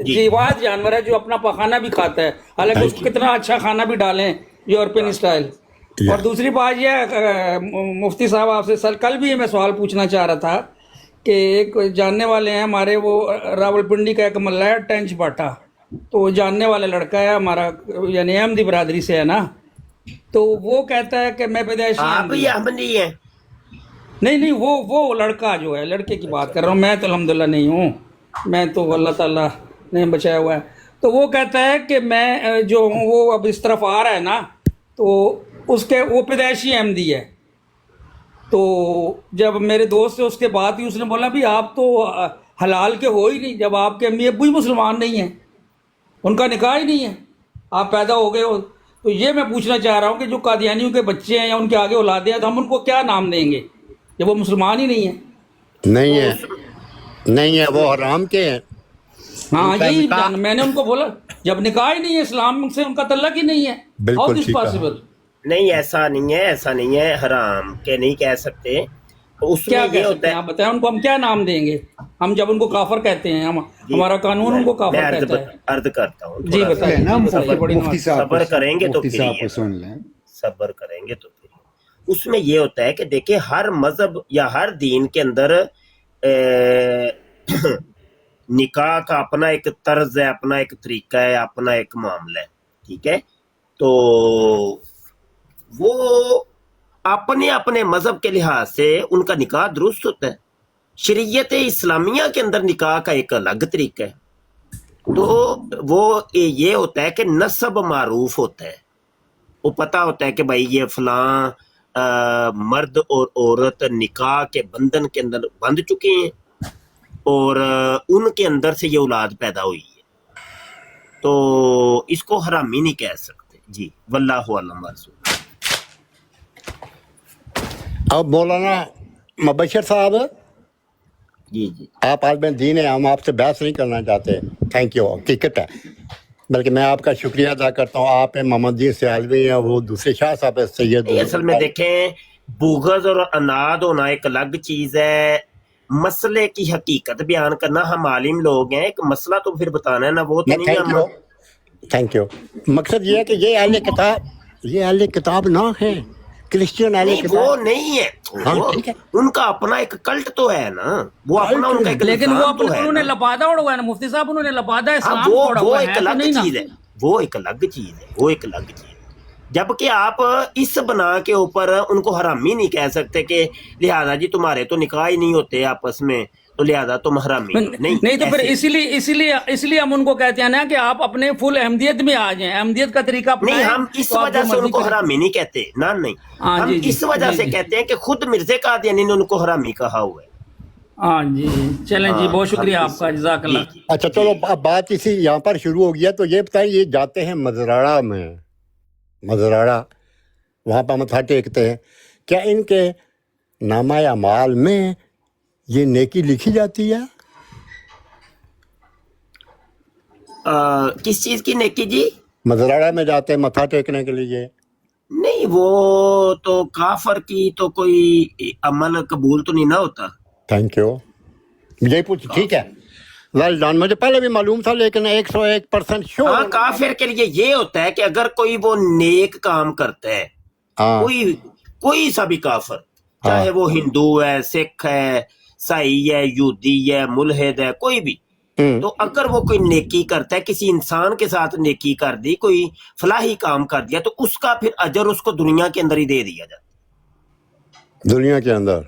جی واحد جانور ہے جو اپنا پاخانہ بھی کھاتا ہے، حالانکہ اس کو کتنا اچھا کھانا بھی ڈالیں یورپین اسٹائل. اور دوسری بات یہ مفتی صاحب آپ سے کل بھی میں سوال پوچھنا چاہ رہا تھا کہ ایک جاننے والے ہیں ہمارے، وہ راول پنڈی کا ایک ملہ ہے ٹینچ باٹا، تو جاننے والے لڑکا ہے ہمارا، یعنی احمدی برادری سے ہے نا، تو وہ کہتا ہے کہ میں پیدائشی احمدی ہے. نہیں وہ لڑکا جو ہے، لڑکے کی بات کر رہا ہوں، میں تو الحمدللہ نہیں ہوں، میں تو اللہ تعالیٰ نے بچایا ہوا ہے. تو وہ کہتا ہے کہ میں جو وہ اب اس طرف آ رہا ہے نا تو اس کے وہ پیدائشی احمدی ہے. تو جب میرے دوست سے اس کے بات ہوئی، اس نے بولا بھی آپ تو حلال کے ہو ہی نہیں جب آپ کے امی ابو ہی مسلمان نہیں ہیں، ان کا نکاح ہی نہیں ہے، آپ پیدا ہو گئے ہو. تو یہ میں پوچھنا چاہ رہا ہوں کہ جو قادیانیوں کے بچے ہیں یا ان کے آگے اولادیں ہیں تو ہم ان کو کیا نام دیں گے جب وہ مسلمان ہی نہیں ہیں؟ نہیں ہے وہ حرام کے ہیں. ہاں یہی میں نے ان کو بولا جب نکاح ہی نہیں ہے، اسلام سے ان کا تعلق ہی نہیں ہے. بالکل ٹھیک ہے. نہیں ایسا نہیں ہے حرام کے نہیں کہہ سکتے. اس کیا کہہ سکتے ہیں آپ بتائیں، ان کو ہم کیا نام دیں گے؟ ہم جب ان کو کافر کہتے ہیں، ہمارا قانون ان کو کافر کہتا ہے. عرض کرتا ہوں جی بتائیں. صبر کریں گے تو صبر کریں گے تو اس میں یہ ہوتا ہے کہ دیکھیں ہر مذہب یا ہر دین کے اندر نکاح کا اپنا ایک طرز ہے، اپنا ایک طریقہ ہے، اپنا ایک معاملہ ہے. ٹھیک ہے، تو وہ اپنے مذہب کے لحاظ سے ان کا نکاح درست ہوتا ہے. شریعت اسلامیہ کے اندر نکاح کا ایک الگ طریقہ ہے. تو وہ یہ ہوتا ہے کہ نسب معروف ہوتا ہے، وہ پتہ ہوتا ہے کہ بھائی یہ فلاں مرد اور عورت نکاح کے بندھن کے اندر بندھ چکے ہیں اور ان کے اندر سے یہ اولاد پیدا ہوئی ہے، تو اس کو حرامی نہیں کہہ سکتے. جی واللہ اعلم ورسول. اب مولانا مبشر صاحب جی آپ عالم دین ہیں، ہم آپ سے بحث نہیں کرنا چاہتے. Thank you. حقیقت ہے بلکہ میں آپ کا شکریہ ادا کرتا ہوں. آپ ہیں محمد جی سیالوی ہیں, وہ دوسرے شاہ صاحب ہیں سید. اصل میں دیکھیں بغض اور اناد ہونا ایک الگ چیز ہے, مسئلے کی حقیقت بیان کرنا. ہم عالم لوگ ہیں, ایک مسئلہ تو پھر بتانا ہے نا, وہ تو نہیں ہم. Thank you. مقصد یہ ہے کہ یہ اہل کتاب نہ ہے, کرسچن اہل کتاب وہ نہیں ہے. ان کا اپنا ایک کلٹ تو ہے نا, وہ اپنا ان کا ایک لیکن وہ انہوں نے لبادہ اڑا ہوا ہے نا مفتی صاحب, انہوں نے لبادہ اسلام وہ ایک الگ چیز ہے, وہ ایک الگ چیز. جبکہ آپ اس بنا کے اوپر ان کو حرامی نہیں کہہ سکتے کہ لہذا جی تمہارے تو نکاح ہی نہیں ہوتے آپس میں تو لہذا تم حرامی نہیں. تو پھر اسی لیے ہم ان کو کہتے ہیں نا کہ آپ اپنے فل احمدیت میں آ جائیں, احمدیت کا طریقہ نہیں. ہم اس وجہ سے ان کو حرامی نہیں کہتے نا, نہیں, ہم اس وجہ سے کہتے ہیں کہ خود مرزا قادیانی نے ان کو حرامی کہا ہوا ہے. ہاں جی, چلیں جی, بہت شکریہ آپ کا, جزاک اللہ. اچھا چلو, اب بات اسی یہاں پر شروع ہو گیا, تو یہ بتائیں یہ جاتے ہیں مزراڑا میں, وہاں پہ متھا ٹیکتے ہیں, کیا ان کے نامہ اعمال میں یہ نیکی لکھی جاتی ہے؟ کس چیز کی نیکی جی؟ مزراڑا میں جاتے ہیں متھا ٹیکنے کے لیے. نہیں, وہ تو کافر کی تو کوئی عمل قبول تو نہیں نہ ہوتا. Thank you. یہی پوچھ, ٹھیک ہے, ویل ڈن. مجھے پہلے بھی معلوم تھا لیکن 101% شور. ہاں, کافر کے لیے یہ ہوتا ہے کہ اگر کوئی وہ نیک کام کرتا ہے, کوئی سا بھی کافر, چاہے وہ ہندو ہے, سکھ ہے, عیسائی ہے, یہودی ہے, ملحد ہے, کوئی بھی, تو اگر وہ کوئی نیکی کرتا ہے, کسی انسان کے ساتھ نیکی کر دی, کوئی فلاحی کام کر دیا, تو اس کا پھر اجر اس کو دنیا کے اندر ہی دے دیا جاتا ہے. دنیا کے اندر؟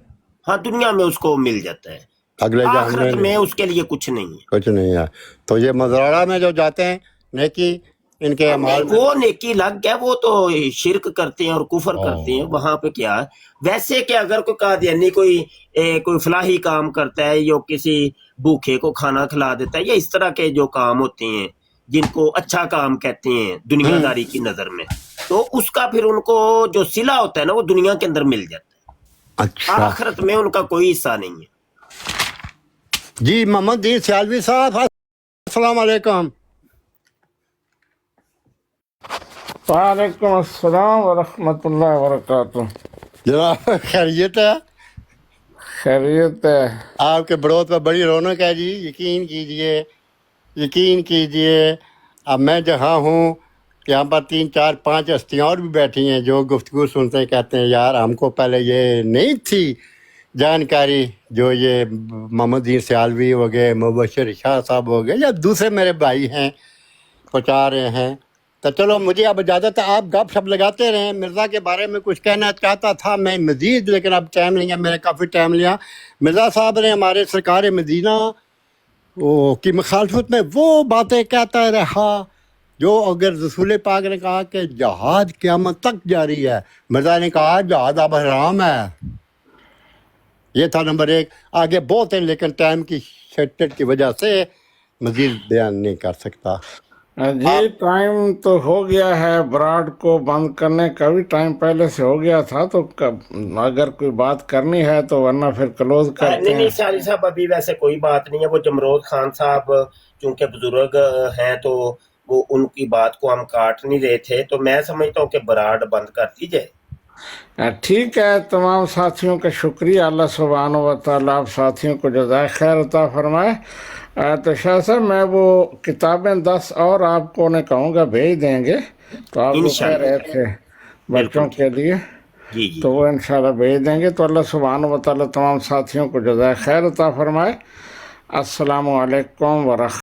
ہاں, دنیا میں اس کو مل جاتا ہے, اگلے آخرت میں اس کے لیے کچھ نہیں ہے. تو یہ مزراڑا میں جو جاتے ہیں نیکی ان کے اعمال, وہ نیکی لگ گیا, وہ تو شرک کرتے ہیں اور کفر کرتے ہیں, وہاں پہ کیا ہے. ویسے کہ اگر کوئی قادیانی کوئی فلاحی کام کرتا ہے, یا کسی بھوکے کو کھانا کھلا دیتا ہے, یا اس طرح کے جو کام ہوتے ہیں جن کو اچھا کام کہتے ہیں دنیا داری کی نظر میں, تو اس کا پھر ان کو جو صلہ ہوتا ہے نا, وہ دنیا کے اندر مل جاتا ہے. آخرت میں ان کا کوئی حصہ نہیں ہے. جی محمد دین سیالوی صاحب, السلام علیکم. وعلیکم السلام ورحمۃ اللہ وبرکاتہ. جناب خیریت ہے؟ خیریت ہے. آپ کے بڑوت پر بڑی رونق ہے جی, یقین کیجئے. اب میں جہاں ہوں یہاں پر 3 4 5 ہستیاں اور بھی بیٹھی ہیں جو گفتگو سنتے ہیں, کہتے ہیں یار ہم کو پہلے یہ نہیں تھی جانکاری, جو یہ محمد دین سیالوی ہو گئے, مبشر شاہ صاحب ہو گئے, یا دوسرے میرے بھائی ہیں پہنچا رہے ہیں. تو چلو مجھے اب اجازت ہے, آپ گپ شپ لگاتے رہیں. مرزا کے بارے میں کچھ کہنا چاہتا تھا میں مزید, لیکن اب ٹائم نہیں ہے, میں نے کافی ٹائم لیا. مرزا صاحب نے ہمارے سرکار مدینہ کی مخالفت میں وہ باتیں کہتا رہا جو اگر رسول پاک نے کہا کہ جہاد قیامت تک جاری ہے, مرزا نے کہا جہاد اب حرام ہے. یہ تھا نمبر 1. آگے بہت ہیں لیکن ٹائم کی شرٹٹ کی وجہ سے مزید بیان نہیں کر سکتا. جی ٹائم تو ہو گیا ہے, براڈ کو بند کرنے کا بھی ٹائم پہلے سے ہو گیا تھا, تو اگر کوئی بات کرنی ہے تو ورنہ پھر کلوز کرتے ہیں. نہیں سیالی صاحب, ابھی ویسے کوئی بات نہیں ہے. وہ جمرود خان صاحب چونکہ بزرگ ہیں تو وہ ان کی بات کو ہم کاٹ نہیں رہے تھے, تو میں سمجھتا ہوں کہ براڈ بند کر دی جائے. ٹھیک ہے. تمام ساتھیوں کا شکریہ. اللہ سبحانہ و تعالیٰ آپ ساتھیوں کو جزائے خیر عطا فرمائے. تو شاہ صاحب میں وہ کتابیں 10 اور آپ کو نے کہوں گا بھیج دیں گے, تو آپ وہ کہہ رہے تھے بچوں کے لیے, تو وہ انشاءاللہ بھیج دیں گے. تو اللہ سبحانہ و تعالیٰ تمام ساتھیوں کو جزائے خیر عطا فرمائے. السلام علیکم ورحمۃ